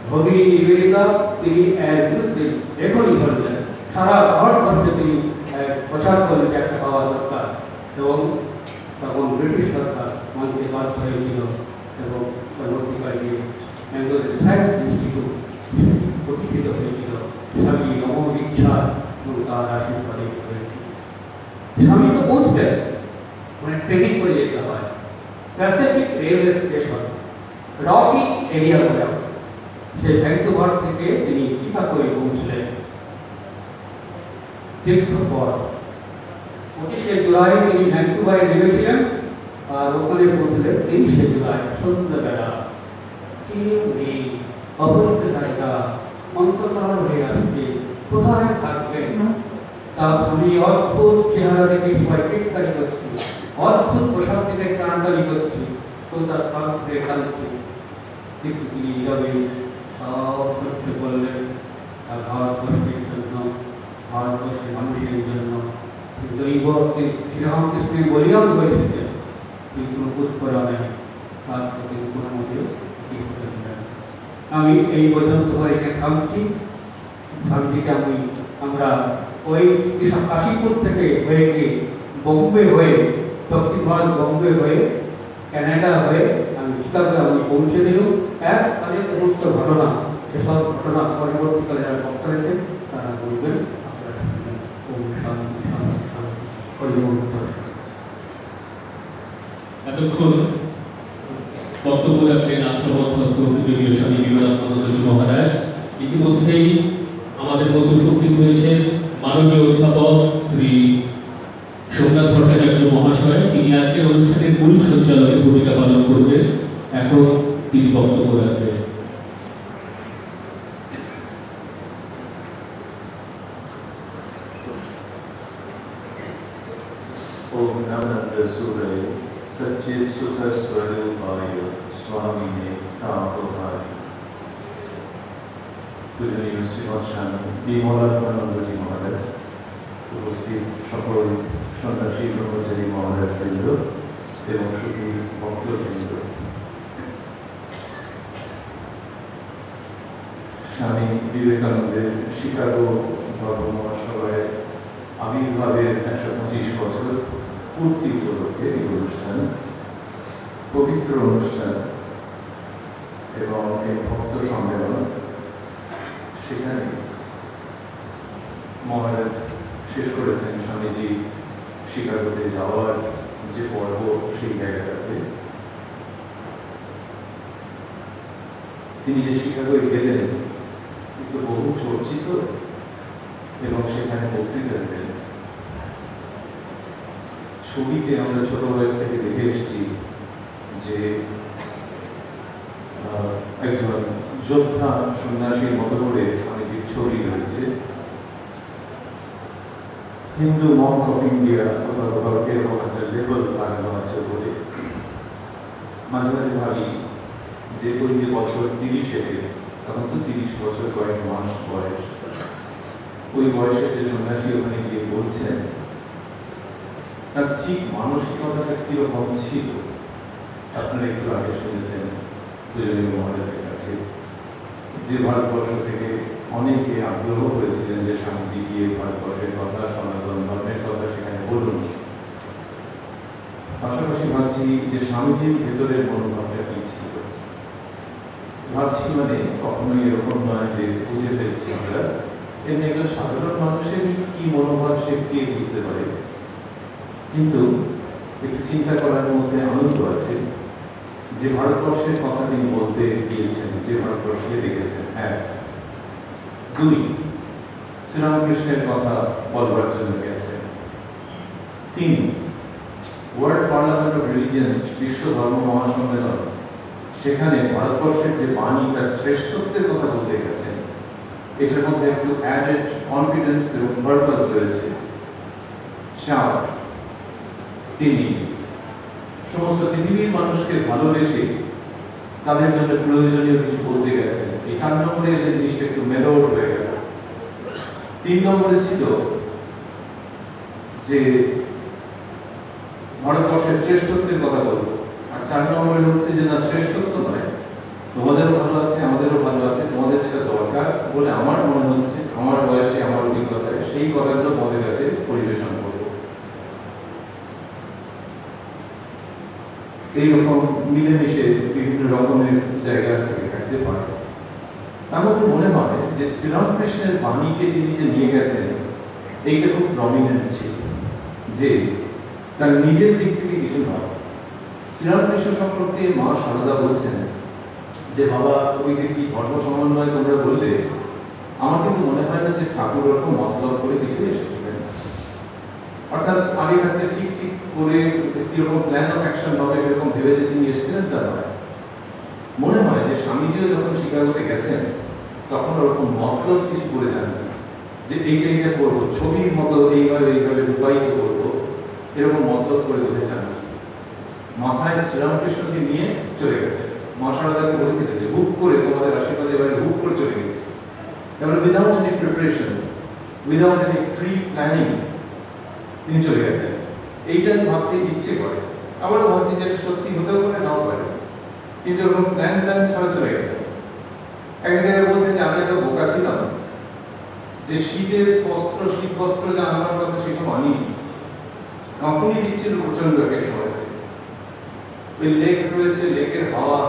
ভগিনী নিবেদিতা তিনি এর বিরুদ্ধে এখনই বললেন, সারা ভারতবর্ষে তিনি প্রচার করলেন যে একটা পাওয়া দরকার, এবং তখন ব্রিটিশ সরকার মানতে বাধ্য হয়েছিল, এবং পরবর্তীকালে ব্যাঙ্গালোরের সায়েন্স ইনস্টিটিউট প্রতিষ্ঠিত হয়েছিল স্বামী নবদীক্ষা এবং তার আশীর্বাদে হয়েছিল। স্বামী তো বুঝতেন মানে ট্রেনিং করে যেতে হয়, Pacific railway station Rocky area বলে, সেই ভ্যাঙ্কুভার থেকে তিনি টিকা করে পৌঁছলেন দীর্ঘ পর। 25শে জুলাই তিনি ভ্যাঙ্কুভারে নেমেছিলেন, আর ওখানে পৌঁছলেন 23শে জুলাই সন্ধ্যাবেলা। কেউ নেই, অবস্থা অন্তকাল হয়ে আসছে, কোথায় থাকবেন? তার স্বামী অদ্ভুত চেহারা দেখে সবাই টিটকারি করছে, অদ্ভুত পোশাক থেকে টানাটানি করছে, তো তার পাশ থেকে কাঁদছে। কিন্তু তিনি নীরবে সব সত্যি বললেন, আর ভারতবর্ষের জন্য, ভারতবর্ষের মানুষের জন্য তিনি দৈব শ্রীরামকৃষ্ণের বলিয়াও হয়েছিলেন, কিন্তু পুষ্করা নেই, তার প্রতি কোনো মতে কি করতে পারেন। আমি এই পর্যন্ত হয়ে থামছি। থামছিকে আমরা ওই কাশীপুর থেকে হয়ে গিয়ে বম্বে হয়ে, দক্ষিণ ভারত বম্বে হয়ে, ক্যানাডা হয়ে আমি শিকাগো আমি পৌঁছে দিল। এককালে সমস্ত ঘটনা, সেসব ঘটনা পরবর্তীকালে যারা বক্তা রয়েছেন তারা বলবেন, আপনারা শুনবেন। ওম শান্তি শান্তি শান্তি পরিবর্তন। এতক্ষণ বক্তব্য রাখলেন আশ্রমাধ্যক্ষ পূজনীয় স্বামী বিমলানন্দজি মহারাজ। ইতিমধ্যেই আমাদের মধ্যে উপস্থিত হয়েছেন মাননীয় অধ্যাপক শ্রী সোমনাথ ভট্টাচার্য মহাশয়। তিনি আজকের অনুষ্ঠানের মূল সঞ্চালকের ভূমিকা পালন করবেন। এখন তিনি বক্তব্য রাখবেন। ओम नमः सूर्य सच्चित सुख स्वरूपाय स्वामी ने तापहाय। पूजनीय श्रीमद स्वामी বিমলানন্দজি মহারাজ, উপস্থিত সকল সন্ন্যাসী ব্রহ্মচারী মহারাজবৃন্দ এবং সুধী ভক্তবৃন্দ, স্বামী বিবেকানন্দের শিকাগো ধর্ম মহাসভায় আবির্ভাবের 125 বছর পূর্তি উপলক্ষে এই অনুষ্ঠান, পবিত্র অনুষ্ঠান এবং এই ভক্ত সম্মেলন, সেখানে মহারাজ শেষ করেছেন স্বামীজি শিকাগোতে যাওয়ার যে পর্ব, সেই জায়গাটাতে তিনি যে শিকাগোয় গেলেন কিন্তু বহু চর্চিত এবং সেখানে বক্তৃতা দিলেন। ছবিতে আমরা ছোট বয়স থেকে দেখে এসেছি যে একজন যোদ্ধা সন্ন্যাসীর মতো করে স্বামীজির ছবি রয়েছে। হিন্দু মঙ্ক অফ ইন্ডিয়া কোথাও কোথাও এরকম একটা লেবেল লাগানো আছে বলে মাঝে মাঝে ভাবি যে ওই যে বছর 30-এ, তখন তো 30 বছর কয়েক মাস বয়স, ওই বয়সে যে সন্ন্যাসী ওখানে গিয়ে বলছেন তার ঠিক মানসিকতাটা কিরকম ছিল আপনারা একটু আগে শুনেছেন পূজনীয় মহারাজের কাছে, যে ভারতবর্ষ থেকে অনেকে আগ্রহ করেছিলেন যে স্বামীজি গিয়ে ভারতবর্ষের কথা, সনাতন ধর্মের কথা সেখানে বলুন। পাশাপাশি ভাবছি যে স্বামীজির ভেতরের মনোভাবটা কি ছিল। ভাবছি মানে কখনোই এরকম নয় যে বুঝে ফেলছি আমরা, এমনি একজন সাধারণ মানুষের কি মনোভাব সে কে বুঝতে পারে, কিন্তু একটু চিন্তা করার মধ্যে আনন্দ আছে যে ভারতবর্ষের কথা তিনি বলতে গিয়েছেন, যে ভারতবর্ষকে দেখেছেন। 1, 2 শ্রীরামকৃষ্ণের কথা বলবার জন্য গেছেন। 3 ওয়ার্ল্ড পার্লামেন্ট অফ রিলিজিয়ন্স, বিশ্ব ধর্ম মহাসম্মেলন, সেখানে ভারতবর্ষের যে বাণী তার শ্রেষ্ঠত্বের কথা বলতে গেছেন। এটার মধ্যে একটু অ্যাডেড কনফিডেন্স এবং পারপাস রয়েছে। 4 তিনি সমস্ত পৃথিবীর মানুষকে ভালোবেসে তাদের জন্য প্রয়োজনীয় কিছু বলতে গেছেন। এই 4 নম্বরে এই জিনিসটা একটু মেলোড হয়ে গেল। 3 নম্বরে ছিল যে ভারতবর্ষের শ্রেষ্ঠত্বের কথা বলবো, আর 4 নম্বরে হচ্ছে যে না, শ্রেষ্ঠত্ব নয়, তোমাদেরও ভালো আছে, আমাদেরও ভালো আছে, তোমাদের যেটা দরকার বলে আমার মনে হচ্ছে, আমার বয়সে, আমার অভিজ্ঞতায় সেই কথাগুলো তোমাদের কাছে পরিবেশন করবো। এইরকম মিলেমিশে বিভিন্ন রকমের জায়গা থেকে থাকতে পারে। তার মধ্যে মনে হয় যে শ্রীরামকৃষ্ণের বাণীকে তিনি যে নিয়ে গেছেন, এইটা খুব প্রমিনেন্ট ছিল, যে তার নিজের দিক থেকে কিছু নয়। শ্রীরামকৃষ্ণ সম্পর্কে মা সারদা বলছেন যে বাবা, ওই যে কি ধর্ম সমন্বয় তোমরা বললে, আমার কিন্তু মনে হয় না যে ঠাকুর ওরকম মতলব করে কিছু এসেছিলেন। অর্থাৎ আগে থাকতে ঠিক ঠিক করে কিরকম প্ল্যান অফ অ্যাকশন হবে এরকম ভেবে যে তিনি এসেছিলেন তা নয়। মনে হয় যে স্বামীজিও যখন শিকাগোতে গেছেন তখন ওরকম মতলব কিছু করে যান যে এইটা করবো, ছবির মতো এইভাবে রূপায়িত করবো, এরকম মতলব করে বোঝা যান। মাথায় শ্রীরামকৃষ্ণকে নিয়ে চলে গেছে। মা সারদাকে বলেছিলেন যে হুক করে তোমাদের আশীর্বাদে এবারে হুক করে চলে গেছে, এবার without any preparation, without any pre planning. তিনি চলে গেছেন। এইটা ভাবতে ইচ্ছে করে, আবারও ভাবছি যে এটা সত্যি হতেও পারে, নাও পারে, কিন্তু এরকম প্ল্যান ছাড়া চলে গেছে। এক জায়গায় বলছেন যে আমি একটা বোকা ছিলাম, যে শীত বস্ত্র যা আমার কথা সেই সময় আনি কাঁপুনি দিচ্ছিল প্রচন্ড এক সময়। ওই লেক রয়েছে, লেকের হাওয়া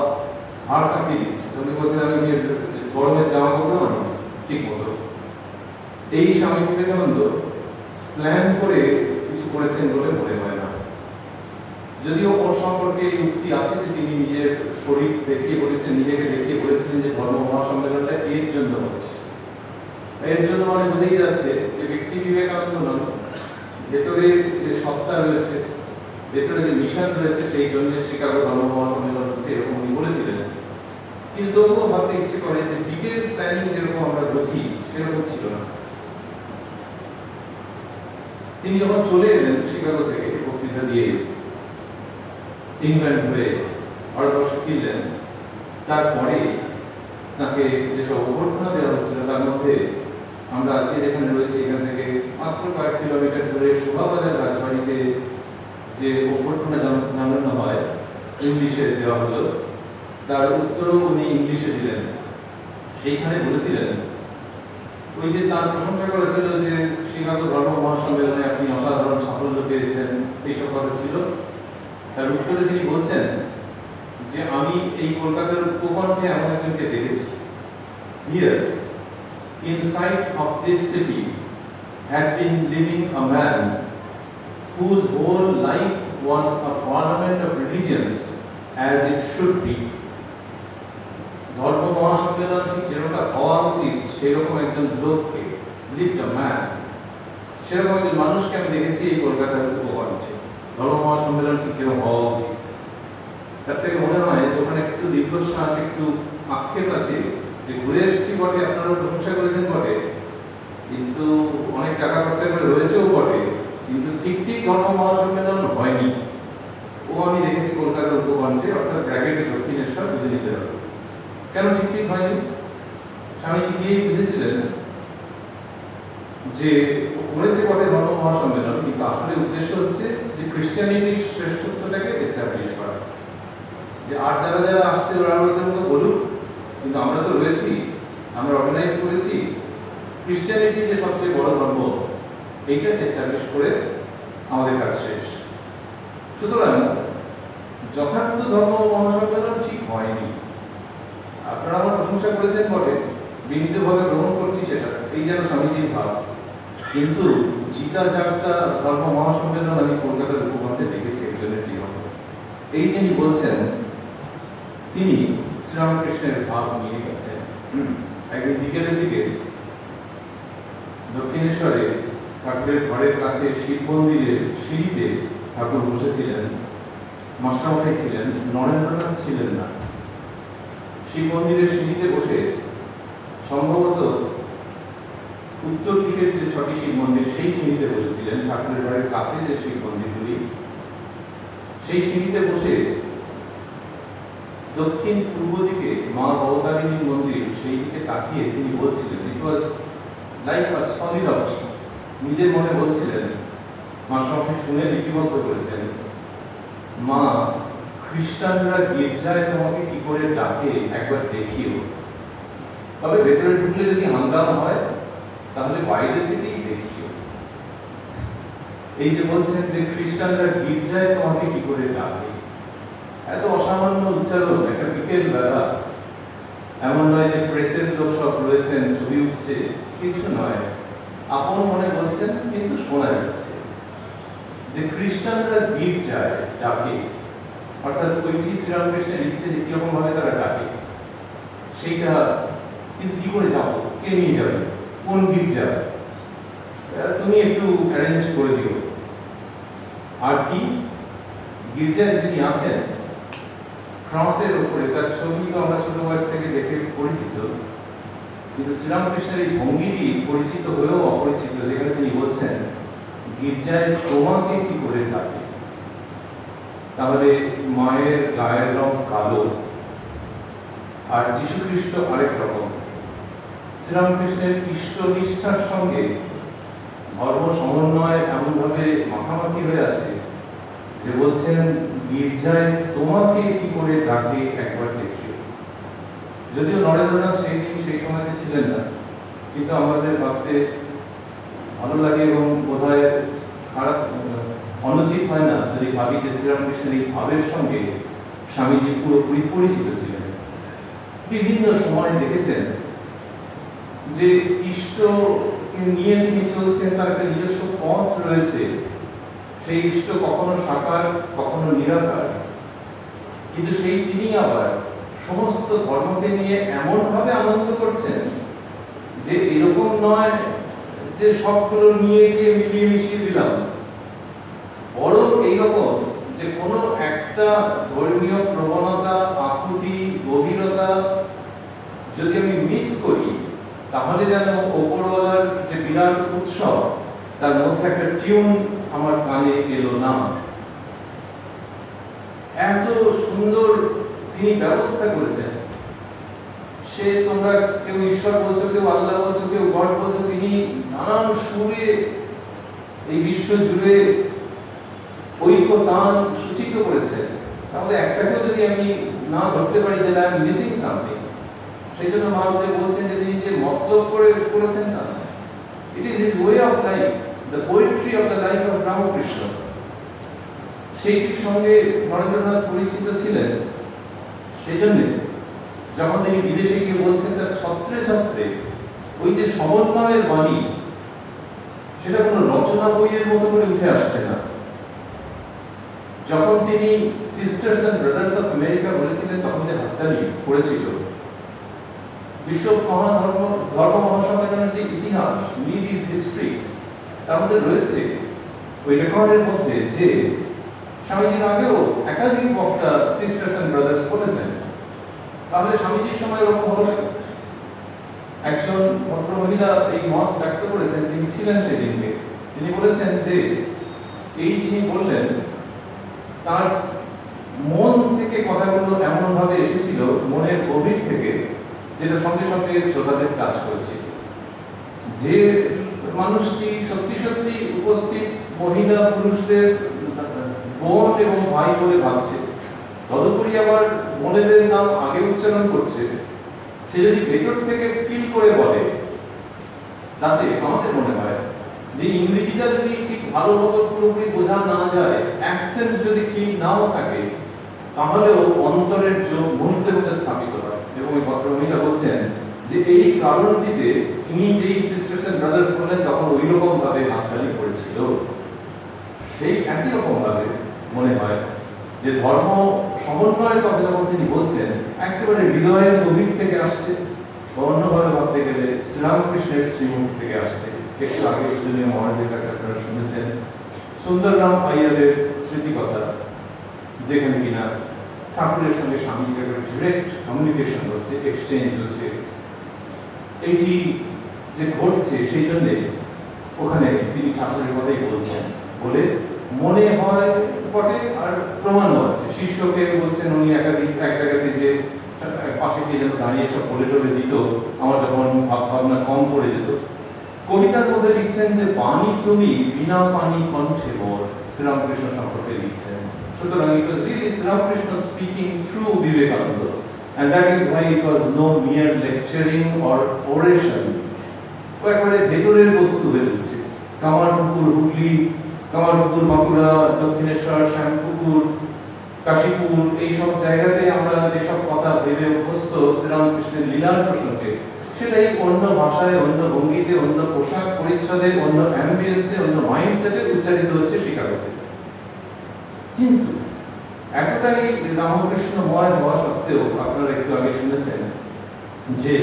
হাড় কাঁপিয়ে দিচ্ছে। তুমি বলছেন আমি গরমের জামা কাপড় আনি ঠিক মতো। এই স্বামী বিবেকানন্দ প্ল্যান করে কিছু করেছেন বলে মনে হয় না। যদিও ওর সম্পর্কে এই উক্তি আছে যে তিনি নিজের শরীর দেখিয়ে বলেছেন, নিজেকে দেখিয়ে বলেছিলেন যে ধর্ম মহাসম্মেলনটা এর জন্য হচ্ছে। এর জন্য মানে বোঝাই যাচ্ছে যে ব্যক্তি বিবেকানন্দ নন, ভেতরে যে সত্তা রয়েছে, ভেতরে যে মিশন রয়েছে, সেই জন্য শিকাগো ধর্ম মহাসম্মেলন হচ্ছে এরকম উনি বলেছিলেন। কিন্তু তবুও ভাবতে ইচ্ছে করে যে ডিটেল প্ল্যানিং যেরকম আমরা বুঝি সেরকম ছিল না। তিনি যখন চলে এলেন শিকাগো থেকে বক্তৃতা দিয়ে ইংল্যান্ড হয়ে ভারতবর্ষে ফিরলেন, তারপরে তাকে যেসব অভ্যর্থনা দেওয়া হচ্ছিল তার মধ্যে আমরা আজকে যেখানে রয়েছি এখান থেকে মাত্র কয়েক কিলোমিটার দূরে শোভাবাজার রাজবাড়িতে যে অভ্যর্থনা জানানো হয় ইংলিশে দেওয়া হলো, তার উত্তরও উনি ইংলিশে দিলেন। সেইখানে বলেছিলেন, ওই যে তার প্রশংসা করেছিল যে শিকাগো ধর্ম মহাসম্মেলনে আপনি অসাধারণ সাফল্য পেয়েছেন, এইসব কথা ছিল। তার উত্তরে তিনি বলছেন যে আমি এই কলকাতার উপকণ্ঠে এমন একজনকে দেখেছি। Here, inside of this city, had been living a man whose whole life was a parliament of religions, as it should be. ধর্ম মহাসম্মেলন ঠিক যেরকম হওয়া উচিত সেরকম একজন লোককে, lived a man, সেরকম একজন মানুষকে আমি দেখেছি এই কলকাতার উপকণ্ঠে। ধর্ম মহাসম্মেলন ঠিক যেরকম হওয়া উচিত। তার থেকে মনে হয় যে ওখানে একটু দীর্ঘশ্বাস, একটু আক্ষেপ আছে যে ঘুরে এসেছি বটে, আপনারা প্রশংসা করেছেন বটে, কিন্তু অনেক টাকা খরচা করে রয়েছেও বটে, কিন্তু ঠিক ধর্ম মহাসম্মেলন হয়নি। ও আমি দেখেছি কলকাতার উপকণ্ঠে, অর্থাৎ ব্র্যাকেটে দক্ষিণেশ্বর, বুঝে নিতে হবে কেন ঠিক হয়নি। স্বামীজি গিয়েই বুঝেছিলেন যে করেছে বটে ধর্ম মহাসম্মেলন, কিন্তু আসলে উদ্দেশ্য হচ্ছে যে খ্রিস্টানিটির শ্রেষ্ঠত্বটাকে এস্টাবলিশ করা, যে আর যারা আসছে ওরা ওদের মতো বলুক, কিন্তু আমরা তো রয়েছি, আমরা অর্গানাইজ করেছি, খ্রিস্টানিটি যে সবচেয়ে বড় ধর্ম এইটা এস্টাবলিশ করে আমাদের কাজ শেষ। সুতরাং যথার্থ ধর্ম মহাসম্মেলন ঠিক হয়নি। আপনারা আমার প্রশংসা করেছেন বটে, বিনীতভাবে গ্রহণ করছি সেটা, এই যেন স্বামীজির ভাব, কিন্তু জিতা জাগতা ধর্ম মহাসম্মেলন আমি কলকাতার উপকণ্ঠে দেখেছি একজনের জীবনে। এই যিনি বলছেন তিনি শ্রীরামকৃষ্ণের ভাব নিয়ে গেছেন। একদিন বিকেলের দিকে দক্ষিণেশ্বরে ঠাকুরের ঘরের কাছে শিব মন্দিরের সিঁড়িতে ঠাকুর বসেছিলেন, মাস্টারমশাই ছিলেন, নরেন্দ্রনাথ ছিলেন না। শিব মন্দিরের সিঁড়িতে বসে সম্ভবত উত্তর দিকের যে ছটি শিব মন্দির সেই সিঁড়িতে বসেছিলেন, ঠাকুরের ঘরের কাছে যে শিব মন্দিরগুলি সেই সিঁড়িতে বসে দক্ষিণ পূর্ব দিকে মা ভবতারিণীর মন্দির সেই দিকে তাকিয়ে তিনি বলছিলেন, ইট ওয়াজ লাইক আ সলিলকি, নিজের মনে বলছিলেন, মাস্টারমশাই শুনে লিপিবদ্ধ করেছেন, মা খ্রিস্টানরা গির্জায় তোমাকে কি করে ডাকে একবার দেখিও, তবে ভেতরে ঢুকলে যদি হাঙ্গাম হয় তাহলে বাইরে থেকেই দেখিও। এই যে বলছেন যে খ্রিস্টানরা গির্জায় তোমাকে কি করে ডাকে, এত অসামান্য উচ্চারণ একটা বিকেল বেলা, এমন নয় যে প্রেসের লোক সব রয়েছেন, ছবি উঠছে, কিছু নয়, আপন মনে বলছেন, কিন্তু শোনা যাচ্ছে যে খ্রিস্টানরা গির্জায় ডাকে, অর্থাৎ ওইটি শ্রীরামকৃষ্ণের ইচ্ছে যে কিরকম ভাবে তারা ডাকে সেইটা, কিন্তু কি করে যাবো, কে নিয়ে যাবে, কোন গির্জা, তুমি একটু অ্যারেঞ্জ করে দিও। আর কি গির্জায় যিনি আছেন ক্রসের উপরে, তার ছবি তো আমরা ছোট বয়স থেকে দেখে পরিচিত, কিন্তু শ্রীরামকৃষ্ণের এই ভঙ্গিটি পরিচিত হয়েও অপরিচিত, যেখানে তিনি বলছেন গির্জায় তোমাকে কি করে ডাকে। তাহলে মায়ের গায়ের রং কালো আর যীশু খ্রিস্ট আরেক রকম। শ্রীরামকৃষ্ণের ইষ্ট নিষ্ঠার সঙ্গে ধর্ম সমন্বয় এমনভাবে মাখামাখি হয়ে আছে যে বলছেন গির্জায় তোমাকে কি করে ডাকে একবার দেখিও। যদিও নরেন্দ্রনাথ সেই সময়তে ছিলেন না, কিন্তু আমাদের ভাবতে ভালো লাগে এবং বোধহয় খারাপ অনুচিত হয় না যদি ভাবি যে শ্রীরামকৃষ্ণের এই ভাবের সঙ্গে স্বামীজি পুরোপুরি পরিচিত ছিলেন। বিভিন্ন সময় দেখেছেন যে ইষ্টকে নিয়ে তিনি চলছেন, তার একটা নিজস্ব পথ রয়েছে। সেই ইষ্ট কখনো সাকার কখনো নিরাকার, কিন্তু সেই তিনি আবার সমস্ত ধর্মকে নিয়ে এমন ভাবে আনন্দ করছেন যে এরকম নয় যে সবগুলো নিয়ে গিয়ে মিলিয়ে মিশিয়ে দিলাম, বরং এইরকম যে কোনো একটা ধর্মীয় প্রবণতা, আকুতি, গভীরতা যদি আমি মিস করি, তাহলে যেন ওপরওয়ালার যে বিরাট উৎসব তার মধ্যে একটা টিউন আমার কানে এলো না। এত সুন্দর তিনি ব্যবস্থা করেছেন। সে তোমরা কেউ ঈশ্বর বলছো, কেউ আল্লাহ বলছো, কেউ গড বলছো, তিনি নানান সুরে এই বিশ্ব জুড়ে ঐক্য তান সূচিত করেছেন। তাহলে একটাকেও যদি আমি না ধরতে পারি তাহলে আমি মিসিং সামথিং। সেই জন্য মহারাজ বলছেন যে তিনি যে মতলব করে করেছেন না, it is his way of life, the poetry of the life of Ramakrishna. সেইটির সঙ্গে নরেন্দ্রনাথ পরিচিত ছিলেন। সেই জন্য যখন তিনি বিদেশে গিয়ে বলছেন তার ছত্রে ছত্রে ওই যে সমন্বয়ের বাণী, সেটা কোনো রচনা বইয়ের মতো করে উঠে আসছে না। যখন তিনি sisters and brothers of America বলেছিলেন, তখন যে হাততালি পড়েছিল, বিশ্ব ধর্ম মহাসম্মেলনের যে ইতিহাস, নিড ইজ হিস্ট্রি, তার মধ্যে রয়েছে ওই রেকর্ডের মধ্যে যে স্বামীজির আগেও একাধিক বক্তা সিস্টার্স এন্ড ব্রাদার্স বলেছেন। তাহলে স্বামীজির সময় এরকম হলো। একজন ভদ্র মহিলা এই মত ব্যক্ত করেছেন, তিনি ছিলেন সেদিনকে। তিনি বলেছেন যে এই যিনি বললেন তার মন থেকে কথাগুলো এমন ভাবে এসেছিল, মনের গভীর থেকে, যেটা সঙ্গে সঙ্গে শ্রোতাদের কাজ করেছিল। যে মানুষটি সত্যি সত্যি উপস্থিত মহিলা পুরুষদের বোন এবং ভাই বলে ভাবছে, তদুপরি আবার বোনেদের নাম আগে উচ্চারণ করছে, সে যদি ভেতর থেকে ফিল করে বলে, যাতে আমাদের মনে হয় যে ইংরেজিটা যদি ঠিক ভালো মতো পুরোপুরি বোঝা না যায়, অ্যাকসেন্ট যদি ঠিক নাও থাকে, তাহলেও অন্তরের যোগ মুহূর্তের মধ্যে স্থাপিত হয়। এবং ওই ভদ্রমহিলা বলছেন যে এই কারণটিতে তিনি যেই সিস্টার্স এন্ড ব্রাদার্স বলেন তখন ওই রকম ভাবে হাততালি পড়েছিল। সেই একই রকম ভাবে মনে হয় যে ধর্ম সমন্বয়ের কথা যখন তিনি বলছেন, একেবারে হৃদয়ের গভীর থেকে আসছে, অন্যভাবে ভাবতে গেলে শ্রীরামকৃষ্ণের শ্রীমুখ থেকে আসছে। একটু আগে পূজনীয় মহারাজের কাছে আপনারা শুনেছেন সুন্দররাম আইয়ারের স্মৃতিকথা, যেখানে কিনা ঠাকুরের সঙ্গে স্বামীজির একটা ডিরেক্ট কমিউনিকেশন হচ্ছে, এক্সচেঞ্জ হচ্ছে। এইটি যে ঘটছে সেই জন্যে ওখানে তিনি ঠাকুরের কথাই বলছেন বলে মনে হয় বটে, আর প্রমাণও আছে। শিষ্যকে বলছেন উনি একাধিক এক জায়গাতে যে পাশে গিয়ে যেন দাঁড়িয়ে সব বলে টলে দিত, আমার যখন ভাবনা কম পড়ে যেত। কবিতার মধ্যে লিখছেন যে বাণী তুমি বিনা পানি কণ্ঠে মোর, শ্রীরামকৃষ্ণ সম্পর্কে লিখছেন। সুতরাং it was really Sriramkrishna speaking through Vivekananda, and that is why it was no mere lecturing or oration. একেবারে ভেতরের বস্তু হয়ে উঠছে। কামারপুকুর হুগলি, কামারপুকুর বাঁকুড়া, দক্ষিণেশ্বর, শ্যামপুকুর, কাশীপুর, এইসব জায়গাতে আমরা যেসব কথা ভেবে অভ্যস্ত শ্রীরামকৃষ্ণের লীলার প্রসঙ্গে, সেটাই অন্য ভাষায়, অন্য ভঙ্গিতে, অন্য পোশাক পরিচ্ছদে, অন্য অ্যাম্বিয়েন্সে, অন্য মাইন্ডসেটে উচ্চারিত হচ্ছে শিকাগোতে। কিন্তু এতটাই রামকৃষ্ণময় হওয়া সত্ত্বেও আপনারা একটু আগে শুনেছেন যে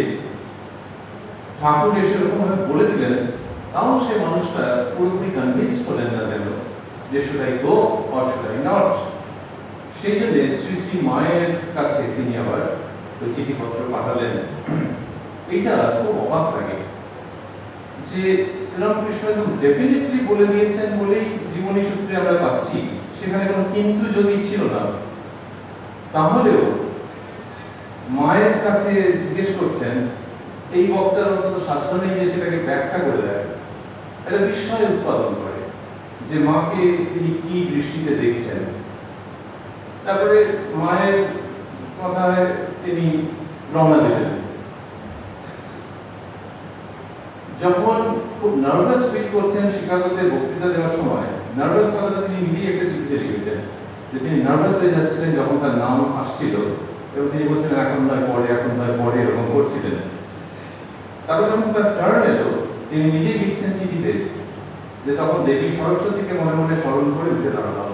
ঠাকুর এসে এরকম ভাবে বলে দিলেন, তাও সে মানুষটা পুরোপুরি কনভিন্স হলেন না যেন যে should I go or should I not। সেই জন্য শ্রী শ্রী মায়ের কাছে তিনি আবার ওই চিঠিপত্র পাঠালেন। এটা খুব অবাক লাগে যে শ্রীরামকৃষ্ণ ডেফিনেটলি বলে দিয়েছেন বলেই জীবনী সূত্রে আমরা পাচ্ছি, সেখানে কোনো কিন্তু যদি ছিল না। তাহলেও মায়ের কাছে জিজ্ঞেস করছেন, এই বক্তার অন্তত সাধ্য নেই যে সেটাকে ব্যাখ্যা করে দেয়। একটা বিস্ময় উৎপাদন করে যে মাকে তিনি কি দৃষ্টিতে দেখছেন। তারপরে মায়ের কথায় তিনি রওনা দিলেন। যখন খুব নার্ভাস ফিল করছেন শিকাগোতে বক্তৃতা দেওয়ার সময়, নার্ভাস কথাটা তিনি নিজেই একটা চিঠিতে লিখেছেন যে তিনি নার্ভাস হয়ে যাচ্ছিলেন যখন তার নাম আসছিল, এবং তিনি বলছিলেন এখন নয় পরে এরকম করছিলেন। তারপর যখন তার টার্ন এলো, তিনি নিজেই লিখছেন চিঠিতে যে তখন দেবী সরস্বতীকে মনে মনে স্মরণ করে উঠে দাঁড়ালাম।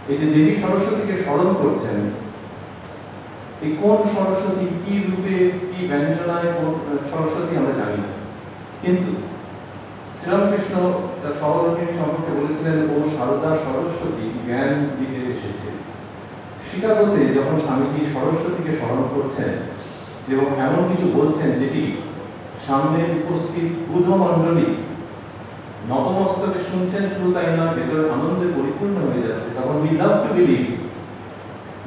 এই যে দেবী সরস্বতীকে স্মরণ করছেন, এই কোন সরস্বতী, কি রূপে, কি ব্যঞ্জনায় সরস্বতী আমরা জানি না, কিন্তু শ্রীরামকৃষ্ণ তার সহধর্মিণী সম্পর্কে বলেছিলেন ও সারদা সরস্বতী জ্ঞান দিতে এসেছে। শিকাগোতে যখন স্বামীজি সরস্বতীকে স্মরণ করছেন এবং এমন কিছু বলছেন যেটি সামনে উপস্থিত বুধমণ্ডলী নতমস্তকে শুনছেন, শুধু তাই না ভেতরে আনন্দে পরিপূর্ণ হয়ে যাচ্ছে, তখন we love to believe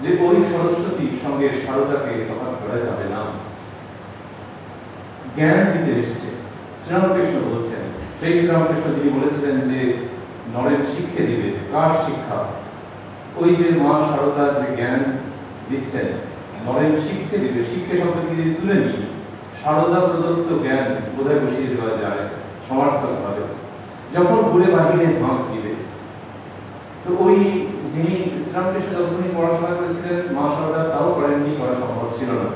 যে ওই সরস্বতীর সঙ্গে সারদাকে তফাৎ করা যাবে না। জ্ঞান দিতে এসেছে শ্রীরামকৃষ্ণ বলছেন। সেই শ্রীরামকৃষ্ণ তিনি বলেছিলেন যে নরেন শিক্ষা দিবে। কার শিক্ষা? ওই যে মা সারদা যে জ্ঞান দিচ্ছেন, নরেন শিক্ষা দিবে। শিক্ষা শব্দকে যদি তুলে নিই, সারদা প্রদত্ত জ্ঞান বোধহয় বসিয়ে দেওয়া যায় সমার্থক ভাবে। যখন ঘুরে বাহিরে ভাগ দিবে, তো ওই যিনি শ্রীরামকৃষ্ণ যতদিন পড়াশোনা করেছিলেন, মা সারদা তাও করেননি, করা সম্ভব ছিল না,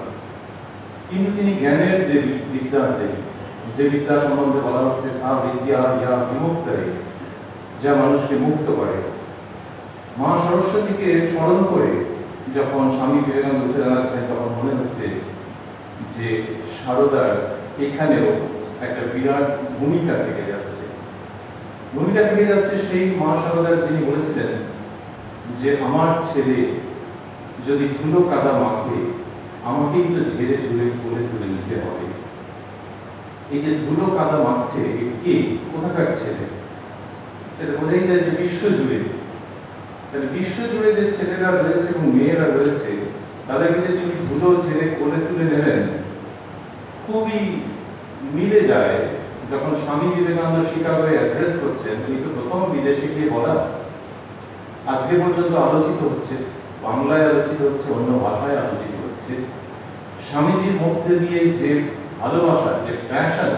কিন্তু তিনি জ্ঞানের দেবী, বিদ্যার দেবী। যে বিদ্যা সম্বন্ধে বলা হচ্ছে সা বিদ্যা ইয়া বিমুক্তরে, যা মানুষকে মুক্ত করে। মা সরস্বতীকে স্মরণ করে যখন স্বামী বিবেকানন্দ উঠে দাঁড়াচ্ছেন, তখন মনে হচ্ছে যে সারদার এখানেও একটা বিরাট ভূমিকা থেকে যাচ্ছে। ভূমিকা থেকে যাচ্ছে সেই মা সারদার, যিনি বলেছিলেন যে আমার ছেলে যদি ধুলো কাদা মাখে, আমাকেই তো ঝেড়ে ঝুড়ে করে তুলে নিতে হবে। এই যে ধুলো কাদা মাখছে, কে, কোথাকার ছেলে? সেটা বোঝাই যায় যে বিশ্ব জুড়ে, তাহলে বিশ্ব জুড়ে যে ছেলেরা রয়েছে এবং মেয়েরা রয়েছে, তাদেরকে যে তিনি ধুলো ঝেড়ে কোলে তুলে নেবেন, খুবই মিলে যায় যখন স্বামী বিবেকানন্দ শিকাগোয় অ্যাড্রেস করছেন। তিনি তো প্রথম বিদেশে গিয়ে বলা, আজকে পর্যন্ত আলোচিত হচ্ছে, বাংলায় আলোচিত হচ্ছে, অন্য ভাষায় আলোচিত হচ্ছে। স্বামীজির মধ্যে দিয়ে যে ভালোবাসা, যে প্যাশন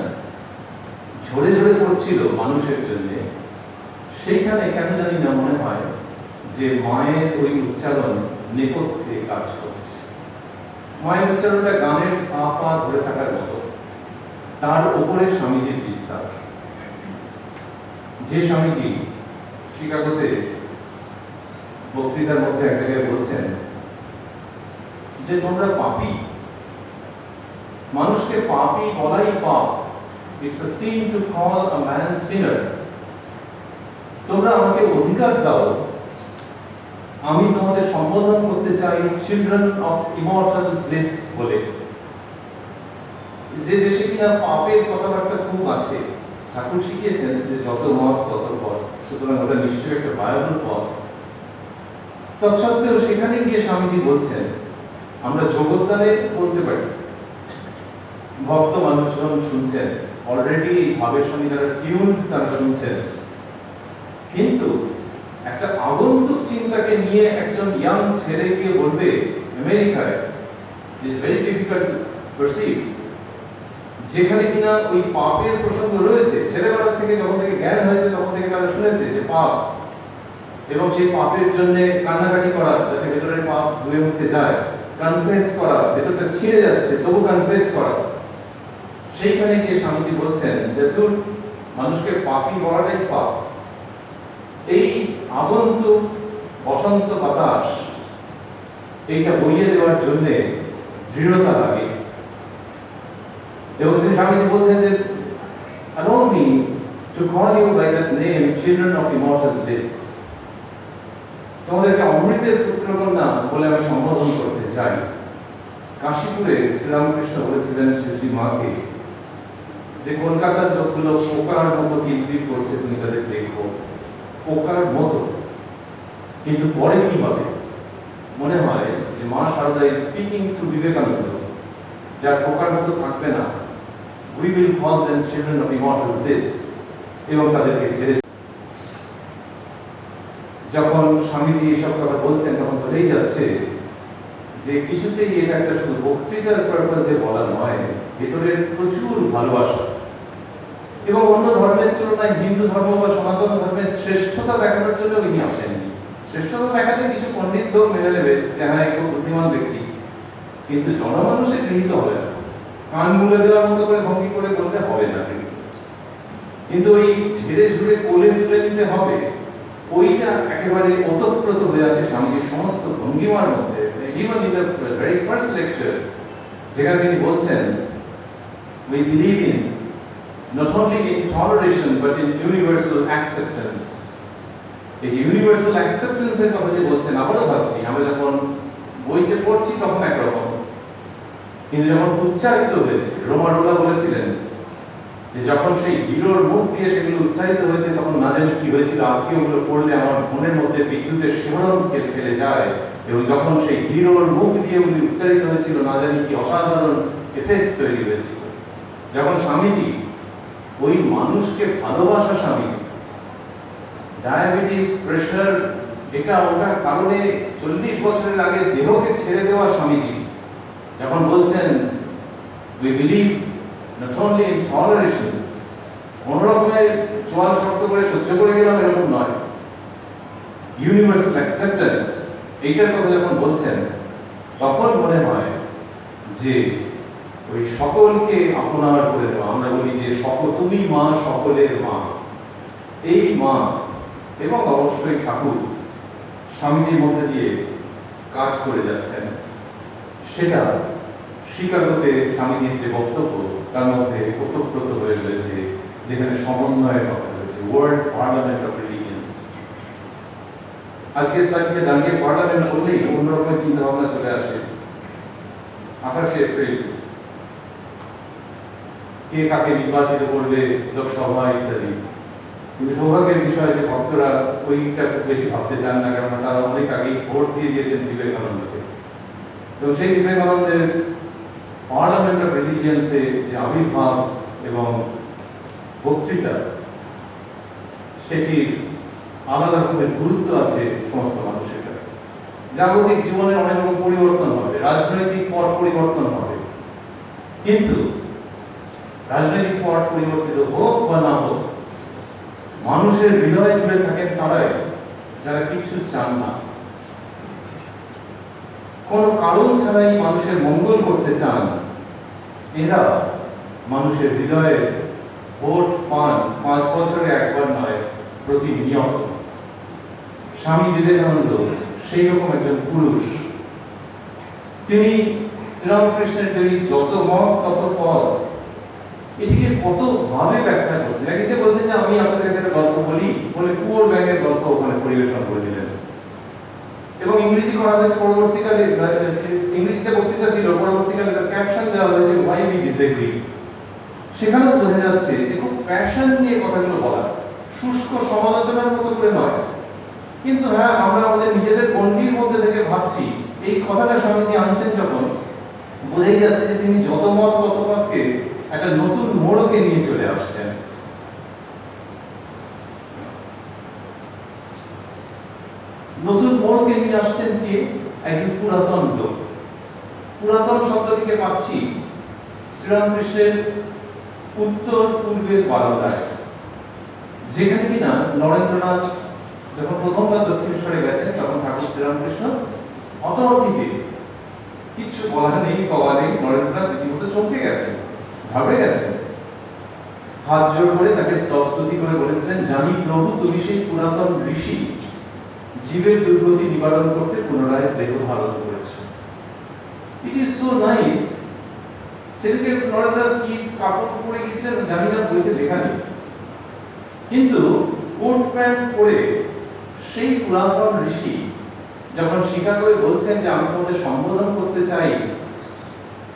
ঝরে ঝরে পড়ছিল মানুষের জন্য, সেইখানে কেন জানি না মনে হয় যে মায়ের ওই উচ্চারণ নেপথ্যে কাজ করছে। মায়ের উচ্চারণটা গানের সাফা ধরে থাকার মতো, তার উপরে স্বামীজির বিস্তার। যে স্বামীজি শিকাগোতে বক্তৃতার মধ্যে এক জায়গায় বলছেন যে তোমরা পাপী, মানুষকে পাপী বলাই পাপ, it's a sin to call a man sinner. তোমরা আমাকে অধিকার দাও, আমি তোমাদের সম্বোধন করতে চাই চিলড্রেন অফ ইমর্টাল ব্লিস বলে। যে দেশে কিনা পাপের কথাবার্তা খুব আছে, ঠাকুর শিখিয়েছেন যে যত মত তত পথ, সুতরাং ওটা নিশ্চয়ই একটা ভায়াবল পথ। তৎসত্ত্বেও সেখানে গিয়ে স্বামীজি বলছেন আমরা জগদ্দানে বলতে পারি, ভক্ত মানুষজন শুনছেন, অলরেডি এই ভাবের সঙ্গে যারা টিউনড তারা শুনছেন, কিন্তু একটা আগন্তুক চিন্তাকে নিয়ে একজন ইয়াং ছেলে গিয়ে বলবে আমেরিকায়, is very difficult to perceive, যেখানে কিনা ওই পাপের প্রসঙ্গ রয়েছে। ছেলেবেলা থেকে যখন থেকে জ্ঞান হয়েছে তখন থেকে তারা শুনেছে যে পাপ, এবং সেই পাপের জন্য কান্নাকাটি করা যাতে ভেতরের পাপ ধুয়ে মুছে যায়, কনফেস করা, ভেতরটা ছিঁড়ে যাচ্ছে তবু কনফেস করা। সেইখানে গিয়ে স্বামীজি বলছেন যে দূর, মানুষকে পাপী বলাটাই পাপ। এই আগন্তুক বসন্ত বাতাস, এইটা বইয়ে দেওয়ার জন্য দৃঢ়তা লাগে। এবং স্বামীজি বলছেন যে allow me to call you by that name, children of immortal bliss. তোমাদেরকে অমৃতের পুত্রকন্যা বলে আমি সম্বোধন করতে চাই। কাশীপুরে শ্রীরামকৃষ্ণ বলেছিলেন শ্রী মাকে যে কলকাতার লোকগুলো পোকার মতো কিরকির করছে, তুমি তাদের দেখো, পোকার মতো। কিন্তু পরে কি হবে? মনে হয় যে মা সারদা স্পিকিং টু বিবেকানন্দ, যার পোকার মতো থাকবে না, we will call them children of immortal bliss এবং তাদেরকে ছেড়ে যখন স্বামীজি এসব কথা বলছেন তখন বোঝাই যাচ্ছে যে কিছুতেই এটা একটা শুধু বক্তৃতার পারপাসে বলা নয়, ভেতরের প্রচুর ভালোবাসা এবং অন্য ধর্মের তুলনায় হিন্দু ধর্ম বা সনাতন ধর্মের শ্রেষ্ঠতা দেখানোর জন্য ইনি আসেননি। শ্রেষ্ঠতা দেখাতে কিছু পণ্ডিত লোক মেনে নেবে যারা একটু বুদ্ধিমান ব্যক্তি, কিন্তু জনমানুষে গৃহীত হবে না। কান মুলে দেওয়ার মতো করে ভঙ্গি করে বলতে হবে না, কিন্তু ওই ছেড়ে ঝুড়ে কোলে তুলে নিতে হবে, ওইটা একেবারে ওতপ্রোত হয়ে আছে স্বামীজির সমস্ত ভঙ্গিমার মধ্যে। Even in the very first lecture, যেখানে তিনি বলছেন, we believe in not only in toleration but in universal acceptance. এই ইউনিভার্সাল অ্যাকসেপ্টেন্স এর কথা যে বলছেন, আবারও ভাবছি আমরা যখন বইতে পড়ছি তখন একরকম, কিন্তু যখন উচ্চারিত হয়েছে, রোমারোলা বলেছিলেন যে যখন সেই হিরোর মুখ দিয়ে সেগুলো উচ্চারিত হয়েছে তখন না জানি কি হয়েছিল। আজকে ওগুলো পড়লে আমার মনের মধ্যে বিদ্যুতের শিহরণ ফেলে যায়, এবং যখন সেই হিরোর মুখ দিয়ে ওগুলি উচ্চারিত হয়েছিল না জানি কি অসাধারণ এফেক্ট তৈরি হয়েছিল। যখন স্বামীজি ওই মানুষকে ভালোবাসা, স্বামী ডায়াবেটিস, প্রেশার, এটা ওটার কারণে 40 বছরের আগে দেহকে ছেড়ে দেওয়া স্বামীজি যখন বলছেন we believe not only in toleration, কোন রকমের চোয়াল শক্ত করে সহ্য করে গেলাম এরকম নয়, ইউনিভার্সাল অ্যাকসেপ্টেন্স, এইটার কথা যখন বলছেন তখন মনে হয় যে ওই সকলকে আপনার করে দেওয়া। আমরা বলি যে তুমি মা, সকলের মা। এই মা এবং অবশ্যই ঠাকুর স্বামীজির মধ্যে দিয়ে কাজ করে যাচ্ছেন, সেটা শিকাগোতে স্বামীজির যে বক্তব্য তার মধ্যে ওতপ্রোত হয়ে রয়েছে, যেখানে সমন্বয়ের কথা রয়েছে, ওয়ার্ল্ড পার্লামেন্ট অফ রিলিজিয়নস। আজকের তারিখে দাঁড়িয়ে পার্লামেন্ট বললেই অন্যরকমের চিন্তা ভাবনা চলে আসে। 28 এপ্রিল কে কাকে নির্বাচিত করবে, লোকসভা ইত্যাদি, কিন্তু সৌভাগ্যের বিষয় যে ভক্তরা ওইটা খুব বেশি ভাবতে চান না, কারণ তারা অনেক আগেই ভোট দিয়ে দিয়েছেন বিবেকানন্দকে। তো সেই বিবেকানন্দের পার্লামেন্ট অফ রিলিজিয়ন্সে যে আবির্ভাব এবং বক্তৃতা, সেটির আলাদা রকমের গুরুত্ব আছে সমস্ত মানুষের কাছে। জাগতিক জীবনের অনেক রকম পরিবর্তন হবে, রাজনৈতিক পট পরিবর্তন হবে, কিন্তু রাজনৈতিক পট পরিবর্তিত হোক বা না হোক, মানুষের হৃদয়ে জুড়ে থাকেন তারাই যারা কিছু চান না, কোন কারণ ছাড়াই মানুষের মঙ্গল করতে চান। এরা মানুষের হৃদয়ে ভোট পান 5 বছরে একবার নয়, প্রতিনিয়ত। স্বামী বিবেকানন্দ সেই রকম একজন পুরুষ। তিনি শ্রীরামকৃষ্ণের তৈরি যত মত তত পদ, এটিকে কত ভাবে ব্যাখ্যা করছেন। একদিকে বলছেন যে আমি আপনাদের কাছে একটা গল্প বলি বলে কুয়োর ব্যাঙের গল্প ওখানে পরিবেশন করে দিলেন, এবং ইংরেজি করা হয়েছে পরবর্তীকালে, ইংরেজিতে বক্তৃতা ছিল, পরবর্তীকালে তার ক্যাপশন দেওয়া হয়েছে why we disagree। সেখানেও বোঝা যাচ্ছে যে খুব প্যাশন নিয়ে কথাগুলো বলা, শুষ্ক সমালোচনার মতো করে নয়। কিন্তু হ্যাঁ, আমরা আমাদের নিজেদের গণ্ডির মধ্যে থেকে ভাবছি, এই কথাটা স্বামীজি আনছেন যখন, বোঝাই যাচ্ছে যে তিনি যত মত তত মতকে একটা নতুন মোড়কে নিয়ে চলে আসছেন। নতুন মোড়কে নিয়ে আসছেন কি একজন পুরাতন লোক। পুরাতন শব্দ থেকে পাচ্ছি শ্রীরামকৃষ্ণের উত্তর পূর্বের বারান্দায়, যেখানে কিনা নরেন্দ্রনাথ যখন প্রথমবার দক্ষিণেশ্বরে গেছেন তখন ঠাকুর শ্রীরামকৃষ্ণ অতর্কিতে, কিছু বলা নেই কওয়া নেই, নরেন্দ্রনাথ রীতিমতো চমকে গেছেন, ঘাবড়ে গেছেন, হাত জোড় করে তাকে স্তবস্তুতি করে বলেছিলেন, জানি প্রভু তুমি সেই পুরাতন ঋষি, জীবের দুর্গতি নিবারণ করতে পুনরায় দেহ ধারণ করেছো। It is so nice. সেদিকে নরেন্দ্রনাথ কি কাপড় পরে গেছিলেন জানি না, বইতে লেখা নেই, কিন্তু কোট প্যান্ট পরে সেই পুরাতন ঋষি যখন শিকাগোয় বলছেন যে আমি তোমাদের সম্বোধন করতে চাই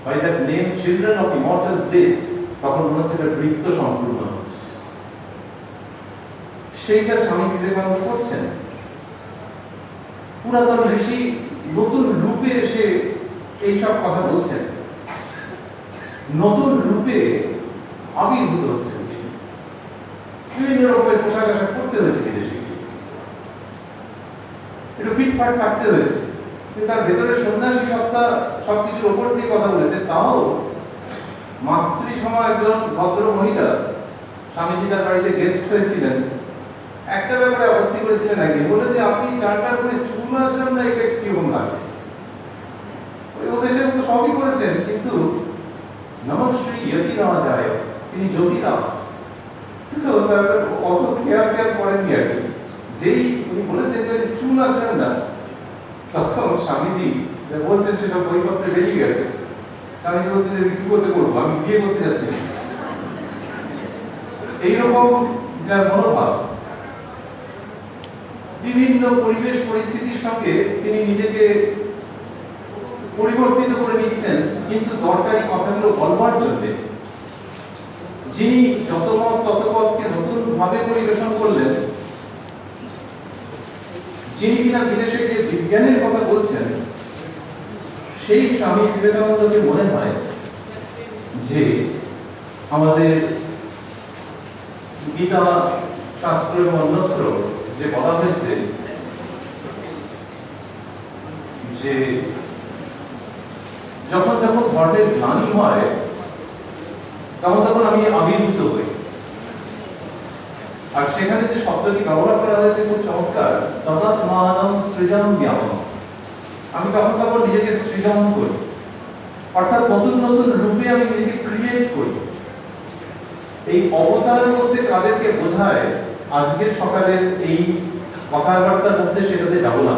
by that name children of immortal bliss, তখন মনে হচ্ছে একটা বৃত্ত সম্পূর্ণ হচ্ছে। সেইটা স্বামী বিবেকানন্দ করছেন। পুরাতন ঋষি নতুন রূপে এসে এইসব কথা বলছেন, নতুন রূপে আবির্ভূত হচ্ছেন তিনি। বিভিন্ন রকমের পোশাক আশাক করতে হয়েছে বিদেশে, একটু ফিটফাট থাকতে হয়েছে, কিন্তু তার ভেতরে সন্ন্যাসী সত্তা সবকিছুর ওপর দিয়ে কথা বলেছে। তাও মাতৃসমা একজন ভদ্র মহিলা স্বামীজি তার বাড়িতে গেস্ট হয়েছিলেন, একটা ব্যাপারে আপত্তি করেছিলেন আগে, বলে যে আপনি চারটার করে চুল আসেন না, এটা কিরকম লাগছে। ওই উদ্দেশ্যে তো সবই করেছেন, কিন্তু নমশ্রী ইয়তি দেওয়া যায়, তিনি জ্যোতি দেওয়া কিন্তু অত খেয়াল করেননি আর কি। যেই উনি বলেছেন যে চুল আসেন না, তখন স্বামীজি বলছেন সেটা বইপত্রে বেরিয়ে গেছে। স্বামীজি বলছেন যে কি করতে করবো, আমি বিয়ে করতে যাচ্ছি। এইরকম যার মনোভাব, বিভিন্ন পরিবেশ পরিস্থিতির সঙ্গে তিনি নিজেকে পরিবর্তিত করে নিচ্ছেন, কিন্তু দরকারি কথাগুলো বলবার জন্য যিনি যত মত তত পথকে নতুন ভাবে পরিবেশন করলেন, যিনি কিনা বিদেশে গিয়ে বিজ্ঞানের কথা বলছেন, সেই স্বামী বিবেকানন্দকে মনে হয় যে আমাদের গীতা শাস্ত্র এবং অন্যত্র যে বলা হয়েছে যে যখন যখন ধর্মের গ্লানি হয় তখন তখন আমি আবির্ভূত হই। আর সেখানে যে শব্দটি ব্যবহার করা হয়েছে খুব চমৎকার, তদাত্মানম সৃজনম্যহম, আমি তখন তখন নিজেকে সৃজন করি, অর্থাৎ নতুন নতুন রূপে আমি নিজেকে ক্রিয়েট করি। এই অবতারের মধ্যে তাদেরকে বোঝায় আজকের সকালের এই কথাবার্তার মধ্যে সেটাতে যাব না,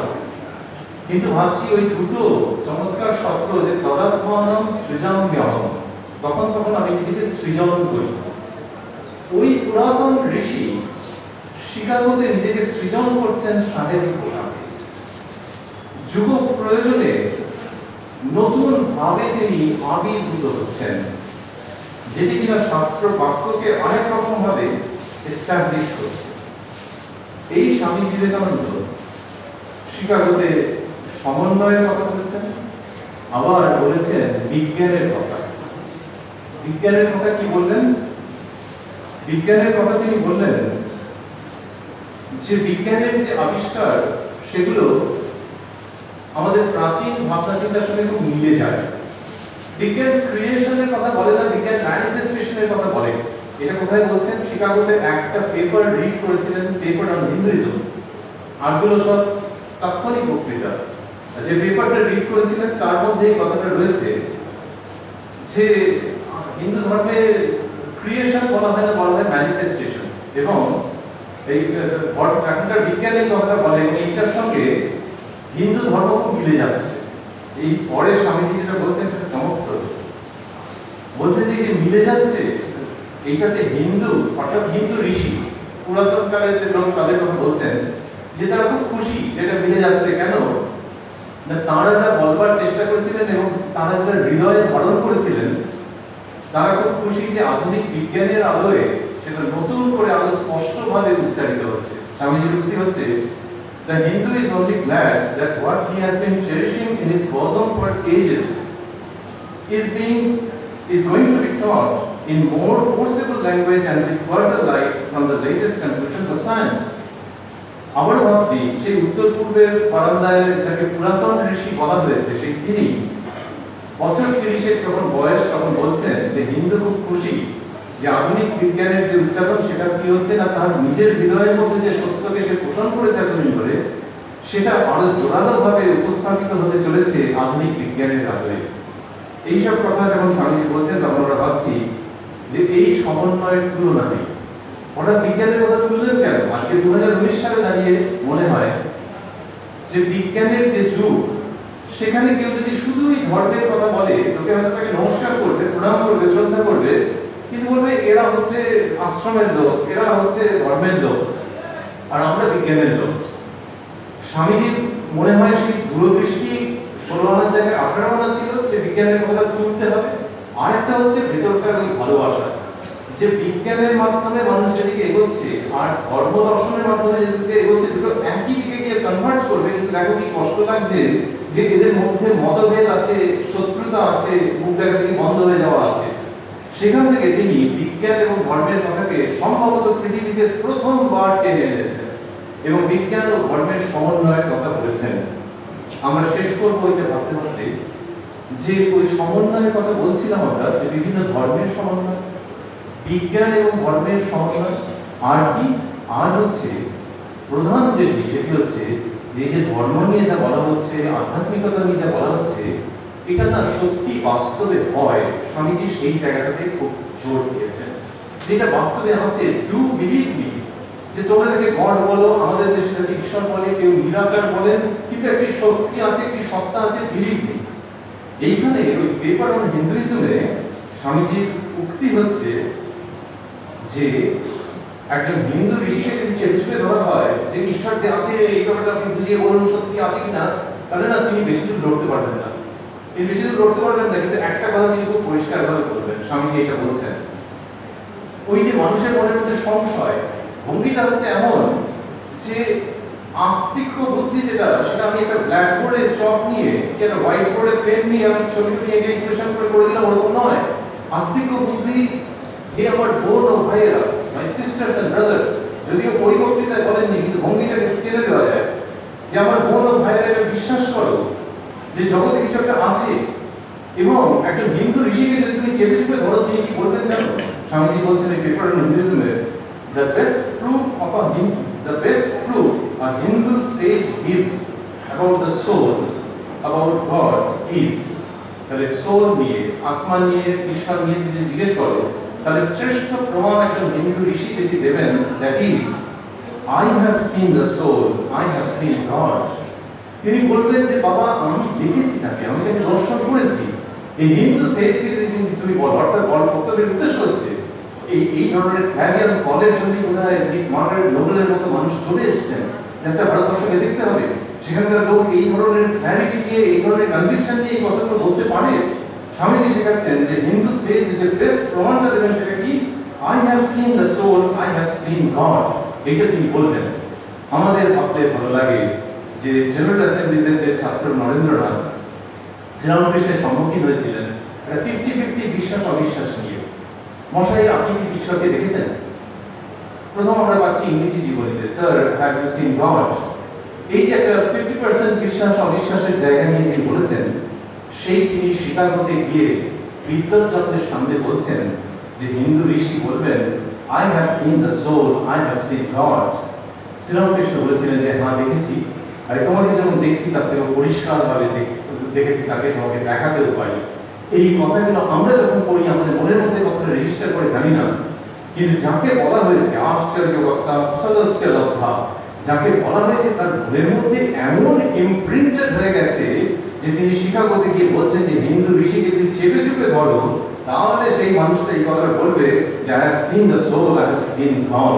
কিন্তু ভাবছি ওই দুটো চমৎকার শব্দ যে তদাত্মানম সৃজনম্যহম, তখন তখন আমি নিজেকে সৃজন করি। ওই পুরাতন ঋষি শিকাগোতে নিজেকে সৃজন করছেন শারীরিক পোশাকে, যুগ প্রয়োজনে নতুন ভাবে তিনি আবির্ভূত হচ্ছেন, যেটি কিনা শাস্ত্র বাক্যকে অনেক রকম ভাবে এস্টাবলিশ করছে। এই স্বামী বিবেকানন্দ শিকাগোতে সমন্বয়ের কথা বলেছেন, আবার বলেছেন বিজ্ঞানের কথা। বিজ্ঞানের কথা কি বললেন? বিজ্ঞানের কথা তিনি বললেন যে বিজ্ঞানের যে আবিষ্কার সেগুলো আমাদের প্রাচীন ভাবনা চিন্তার সঙ্গে খুব মিলে যায়। বিজ্ঞান ক্রিয়েশনের কথা বলে না, বিজ্ঞান ম্যানিফেস্টেশনের কথা বলে। এটা কোথায় বলছেন? শিকাগোতে একটা পেপার রিড করেছিলেন, পেপার অন হিন্দুইজম, আরগুলো সব তাৎক্ষণিক বক্তৃতা। যে পেপারটা রিড করেছিলেন তার মধ্যে এই কথাটা রয়েছে যে হিন্দু ধর্মে ক্রিয়েশন বলা হয় না, বলা হয় ম্যানিফেস্টেশন, এবং এই এখনকার বিজ্ঞানী কথা বলেন এইটার সঙ্গে হিন্দু ধর্ম খুব মিলে যাচ্ছে। এই পরে স্বামীজি যেটা বলছেন সেটা চমৎকার, বলছেন যে মিলে যাচ্ছে এইটাতে হিন্দু, অর্থাৎ হিন্দু ঋষি পুরাতন কালের যে লোক তাদের কথা বলছেন যে তারা খুব খুশি যেটা মিলে যাচ্ছে। কেন না, তারা যা বলবার চেষ্টা করেছিলেন এবং তারা যেটা হৃদয়ে ধারণ করেছিলেন, তারা খুব খুশি যে আধুনিক বিজ্ঞানের আলোয় সেটা নতুন করে আরো স্পষ্টভাবে উচ্চারিত হচ্ছে। স্বামীজির উক্তি হচ্ছে, the Hindu is only glad that what he has been cherishing in his bosom for ages is going to be taught in more forcible language and with further light from the latest conclusions of science. আবার ভাবছি সেই উত্তর পূর্বের বারান্দায় যাকে পুরাতন ঋষি বলা হয়েছে, সেই তিনি বছর 30 যখন বয়স তখন বলছেন যে হিন্দু খুব খুশি যে আধুনিক বিজ্ঞানের যে উচ্চারণ সেটা কি হচ্ছে না, তার নিজের হৃদয়ের মধ্যে যে সত্যকে সে পোষণ করেছে এতদিন ধরে, সেটা আরো জোরালো ভাবে উপস্থাপিত হতে চলেছে আধুনিক বিজ্ঞানের আলোয়। এইসব কথা যখন স্বামীজি বলছেন তখন আমরা ভাবছি যে এই সমন্বয়ের তুলনা নেই। হঠাৎ বিজ্ঞানের কথা তুললেন কেন? আজকে 2019 সালে দাঁড়িয়ে মনে হয় যে বিজ্ঞানের যে যুগ, সেখানে কেউ যদি শুধুই ধর্মের কথা বলে, লোকে হয়তো তাকে নমস্কার করবে, প্রণাম করবে, শ্রদ্ধা করবে, কিন্তু বলবে এরা হচ্ছে আশ্রমের লোক, এরা হচ্ছে ধর্মের লোক, আর আমরা বিজ্ঞানের লোক। স্বামীজির মনে হয় সেই দূরদৃষ্টি 16 আনার জায়গায় 18 আনা ছিল যে বিজ্ঞানের কথা তুলতে হবে। আর একটা হচ্ছে ভেতরকার ওই ভালোবাসা, যে বিজ্ঞানের মাধ্যমে মানুষ যেদিকে এগোচ্ছে আর ধর্ম দর্শনের মাধ্যমে যেদিকে এগোচ্ছে, দুটো একই দিকে গিয়ে কনভার্জ করবে। কিন্তু দেখো কি কষ্ট লাগছে যে এদের মধ্যে মতভেদ আছে, শত্রুতা আছে, মুখ দেখা বন্ধ হয়ে যাওয়া আছে। সেখান থেকে তিনি বিজ্ঞান এবং ধর্মের কথাকে সম্ভবত পৃথিবীতে প্রথমবার টেনে এনেছেন এবং বিজ্ঞান ও ধর্মের সমন্বয়ের কথা বলেছেন। আমরা শেষ করবো এটা ভাবতে ভাবতে যে ওই সমন্বয়ের কথা বলছিলাম আমরা, যে বিভিন্ন ধর্মের সমন্বয়, বিজ্ঞান এবং ধর্মের সমন্বয়, আর কি আর হচ্ছে প্রধান যে সেটি হচ্ছে যে ধর্ম নিয়ে যা বলা হচ্ছে, আধ্যাত্মিকতা নিয়ে যা বলা হচ্ছে, এটা না সত্যি বাস্তবে হয়। স্বামীজি সেই জায়গাটাতে খুব জোর দিয়েছেন, যেটা বাস্তবে হচ্ছে ডু বিলিভ মি, যে তোমরা তাকে গড বলো, আমাদের দেশে তাকে ঈশ্বর বলে, কেউ নিরাকার বলেন, কিন্তু একটি শক্তি আছে, একটি সত্তা আছে, বিলিভ মি। এইখানে ওই পেপার অন হিন্দুইজমে স্বামীজির উক্তি হচ্ছে যে একজন হিন্দু ঋষিকে যদি চেষ্টা ধরা হয় যে ঈশ্বর যে আছে এই ব্যাপারটা আপনি বুঝিয়ে বলুন সত্যি আছে কিনা, তাহলে না তিনি বেশি দূর লড়তে পারবেন না। তিনি বেশি দূর লড়তে পারবেন না, কিন্তু একটা কথা তিনি খুব পরিষ্কার ভাবে বলবেন। স্বামীজি এটা বলছেন, ওই যে মানুষের মনের মধ্যে সংশয়, ভঙ্গিটা হচ্ছে এমন যে আস্তিক বুদ্ধি যেটা, সেটা আমি একটা ব্ল্যাকবোর্ডে চক নিয়ে কি একটা হোয়াইট বোর্ডে পেন নিয়ে আমি ছবি নিয়ে ইকুয়েশন করে দিলাম, ওরকম নয়। আস্তিক বুদ্ধি হে আমার বোন ও ভাইয়েরা, মাই সিস্টার্স এন্ড ব্রাদার্স, যদিও পরিবর্তিতায় বলেননি কিন্তু ভঙ্গিটাকে টেনে দেওয়া যায়, যে আমার বোন ও ভাইয়েরা বিশ্বাস করো যে জগতে কিছু একটা আছে। এবং একটা হিন্দু ঋষিকে যদি তুমি চেপে চেপে ধরো, তিনি কি বলবেন জানো? স্বামীজি বলছেন এই পেপার অন হিন্দুইজমে, the best proof a Hindu sage gives about the soul, about God is, তাহলে সোল নিয়ে, আত্মা নিয়ে, ঈশ্বর নিয়ে যদি জিজ্ঞেস করো, তাহলে শ্রেষ্ঠ প্রমাণ একটা হিন্দু ঋষি যেটি দেবেন, that is, I have seen the soul, I have seen God. তিনি বলবেন যে বাবা আমি দেখেছি তাকে, আমি তাকে দর্শন করেছি। এই হিন্দু সেজকে যদি তুমি বলো, অর্থাৎ বক্তব্যের উদ্দেশ্য হচ্ছে এই ধরনের ফ্যারিয়ান কলের জন্য বোধহয় মিস মার্গারেট নোবেলের মতো মানুষ চলে এসেছেন। আচ্ছা, ভারতবর্ষকে দেখতে হবে সেখানকার লোক এই ধরনের ক্ল্যারিটি নিয়ে, এই ধরনের কনভিকশন নিয়ে এই কথাগুলো বলতে পারে। স্বামীজি শেখাচ্ছেন যে হিন্দু সেজ যে বেস্ট প্রমাণটা দেবেন সেটা কি, I have seen the soul, I have seen God. এটা তিনি বলবেন। আমাদের ভাবতে ভালো লাগে যে জেনারেল অ্যাসেম্বলিজের যে ছাত্র নরেন্দ্রনাথ শ্রীরামকৃষ্ণের সম্মুখীন হয়েছিলেন একটা 50-50 বিশ্বাস অবিশ্বাস নিয়ে। মশাই আপনি কি ঈশ্বরকে দেখেছেন? প্রথম আমরা পাচ্ছি ইংরেজি জীবনীতে, sir have you seen God. এই যে একটা 50% বিশ্বাস অবিশ্বাসের জায়গা নিয়ে যিনি বলেছেন, সেই তিনি শিকাগোতে গিয়ে বিদ্যুৎ যন্ত্রের সামনে বলছেন যে হিন্দু ঋষি বলবেন I have seen the soul, I have seen God. Sri Ramakrishna বলেছিলেন যে হ্যাঁ দেখেছি, আর তোমাকে যেমন দেখছি তার থেকে পরিষ্কারভাবে দেখেছি, তাকে তোমাকে দেখাতেও পারি। এই কথাগুলো আমরা যখন পড়ি আমাদের মনের মধ্যে কথাটা রেজিস্টার করে জানি না, কিন্তু যাকে বলা হয়েছে আশ্চর্যকর্তা সদস্যলব্ধা, যাকে বলা হয়েছে তার মনের মধ্যে এমন ইমপ্রিন্টেড হয়ে গেছে যে তিনি শিকাগোতে গিয়ে বলছেন যে হিন্দু ঋষিকে যদি চেপে চুপে ধরো, তাহলে সেই মানুষটা এই কথাটা বলবে যে I have seen the soul, I have seen God.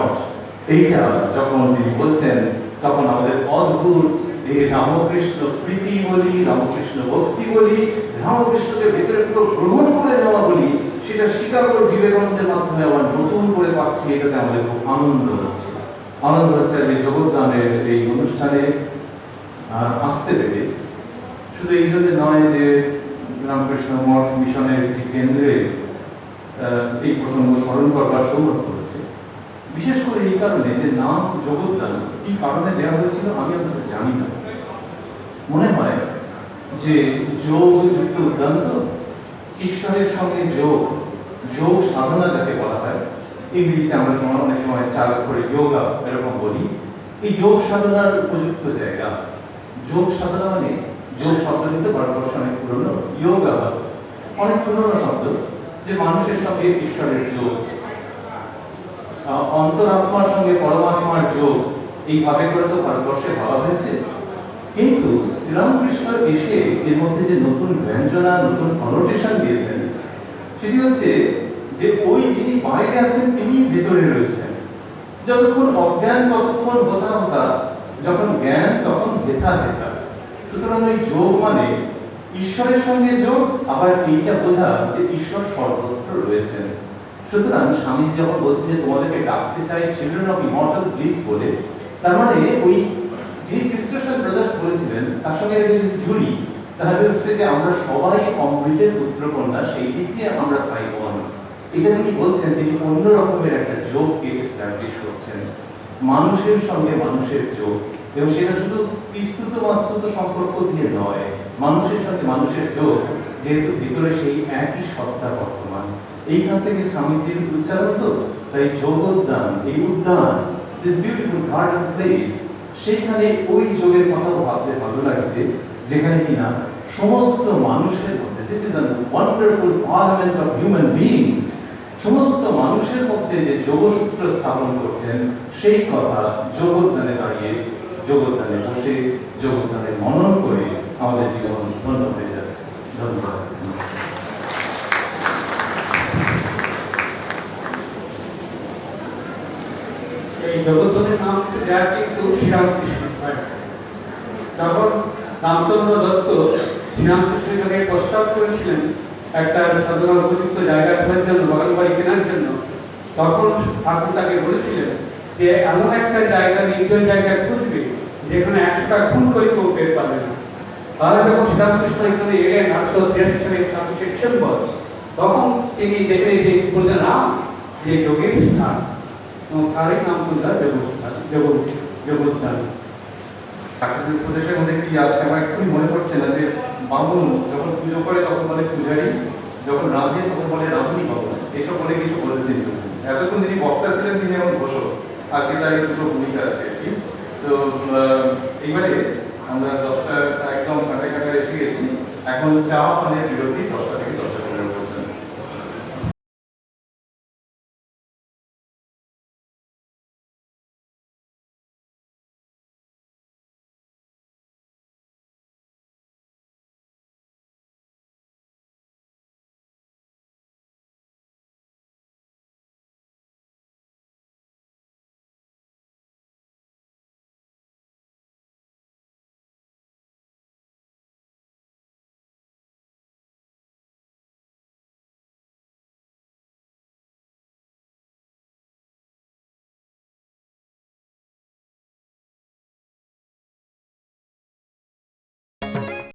এইটা যখন তিনি বলছেন তখন আমাদের অদ্ভুত এই রামকৃষ্ণ প্রীতি বলি, রামকৃষ্ণ ভক্তি বলি, রামকৃষ্ণকে ভেতরে পুরো গ্রহণ করে নেওয়া বলি, সেটা শিকাগোর বিবেকানন্দের মাধ্যমে আবার নতুন করে পাচ্ছি। এটাতে আমাদের খুব আনন্দ হচ্ছে। আনন্দ হচ্ছে যে জগদ্দানের এই অনুষ্ঠানে আসতে পেরে, শুধু এই জন্য নয় যে রামকৃষ্ণ মঠ মিশনের একটি কেন্দ্রে এই প্রসঙ্গ স্মরণ করবার সৌভাগ্য হয়েছে, বিশেষ করে এই কারণে যে নাম জগদ্দান কি কারণে দেওয়া হয়েছিল আমি আপনাদের জানি না। মনে হয় যে যোগ যুক্ত উদ্দান্ত, ঈশ্বরের সঙ্গে যোগ, যোগ সাধনা যাকে বলা হয়, ইংরেজিতে আমরা অনেক সময় চাল করে যোগা এরকম বলি, এই যোগ সাধনার উপযুক্ত জায়গা। যোগ সাধনা মানে, যোগ শব্দ কিন্তু ভারতবর্ষ অনেক পুরনো, যোগা অনেক পুরনো শব্দ, যে মানুষের সঙ্গে ঈশ্বরের যোগ, অন্তরাত্মার সঙ্গে পরমাত্মার যোগ, এইভাবে করে তো ভারতবর্ষে ভাবা হয়েছে। কিন্তু শ্রীরামকৃষ্ণ এসে এর মধ্যে যে নতুন ব্যঞ্জনা, নতুন কনোটেশন দিয়েছেন, সেটি হচ্ছে যে ওই যিনি বাইরে আছেন তিনি ভেতরে রয়েছেন। যতক্ষণ অজ্ঞান ততক্ষণ হোতা হোতা, যখন জ্ঞান তখন হেথা হেথা। সুতরাং ওই যোগ মানে ঈশ্বরের সঙ্গে যোগ, আবার এইটা বোঝা যে ঈশ্বর সর্বত্র রয়েছেন। সুতরাং স্বামীজি যখন বলছেন যে তোমাদেরকে ডাকতে চাই চিলড্রেন অফ ইমর্টাল ব্লিস বলে, তার মানে ওই যে সিস্টার্স এন্ড ব্রাদার্স বলেছিলেন তার সঙ্গে যদি জুড়ি, তাহলে হচ্ছে যে আমরা সবাই অমৃতের পুত্র কন্যা, সেই দিক দিয়ে আমরা ভাই বোন। এটা যিনি বলছেন তিনি অন্য রকমের একটা যোগকে এস্টাবলিশ করছেন, মানুষের সঙ্গে মানুষের যোগ, এবং সেটা শুধু বিস্তুত বাস্তুত সম্পর্ক দিয়ে নয়, মানুষের সঙ্গে মানুষের যোগ, যেহেতু ভিতরে সেই একই সত্তা বর্তমান। এইখান থেকে স্বামীজির উচ্চারণ তো, তাই যোগোদ্যান, এই উদ্যান, দিস বিউটিফুল গার্ডেন প্লেস, সেইখানে ওই যোগের কথাও ভাবতে ভালো লাগছে, যেখানে কিনা সমস্ত মানুষের মধ্যে, this is a wonderful parliament of human beings, সমস্ত মানুষের মধ্যে যে যোগসূত্র স্থাপন করছেন, সেই কথা যোগোদ্যানে দাঁড়িয়ে, যোগোদ্যানে বসে, যোগোদ্যানে মনন করে আমাদের জীবন ধন্য হয়ে যাচ্ছে। ধন্যবাদ। এই জগদ্ধানের নাম দেওয়া কিন্তু শ্রীরামকৃষ্ণ। যখন রামচন্দ্র দত্ত শ্রীরামকৃষ্ণকে প্রস্তাব করেছিলেন একটা সাধারণ উপযুক্ত জায়গা খোঁজার জন্য, বাগান বাড়ি কেনার জন্য, তখন ঠাকুর তাকে বলেছিলেন যে এমন একটা জায়গা, নির্জন জায়গায় খুঁজবে যেখানে 100টা খুন করে কেউ পেট পাবে না। তাহলে যখন শ্রীরামকৃষ্ণ এখানে এলেন 1883 সালে 26শে ডিসেম্বর, তখন তিনি দেখলেন যে বলছেন রাম, যে যোগের স্থান, তারই নাম বলতে যোগস্থান। ঠাকুরের উপদেশের মধ্যে কি আছে আমার একটুই মনে পড়ছে না, যে বামুন যখন পুজো করে তখন বলে পূজারী, যখন রাঁধে তখন বলে রাঁধুনি বামুন, এইসব বলে কিছু বলেছেন। এতক্ষণ যিনি বক্তা ছিলেন তিনি এখন ঘোষক, আজকে তার দুটো ভূমিকা আছে। তো এইবারে আমরা 10টা একদম কাটায় কাটায় এসে গেছি। এখন চা পানের বিরতি 10টা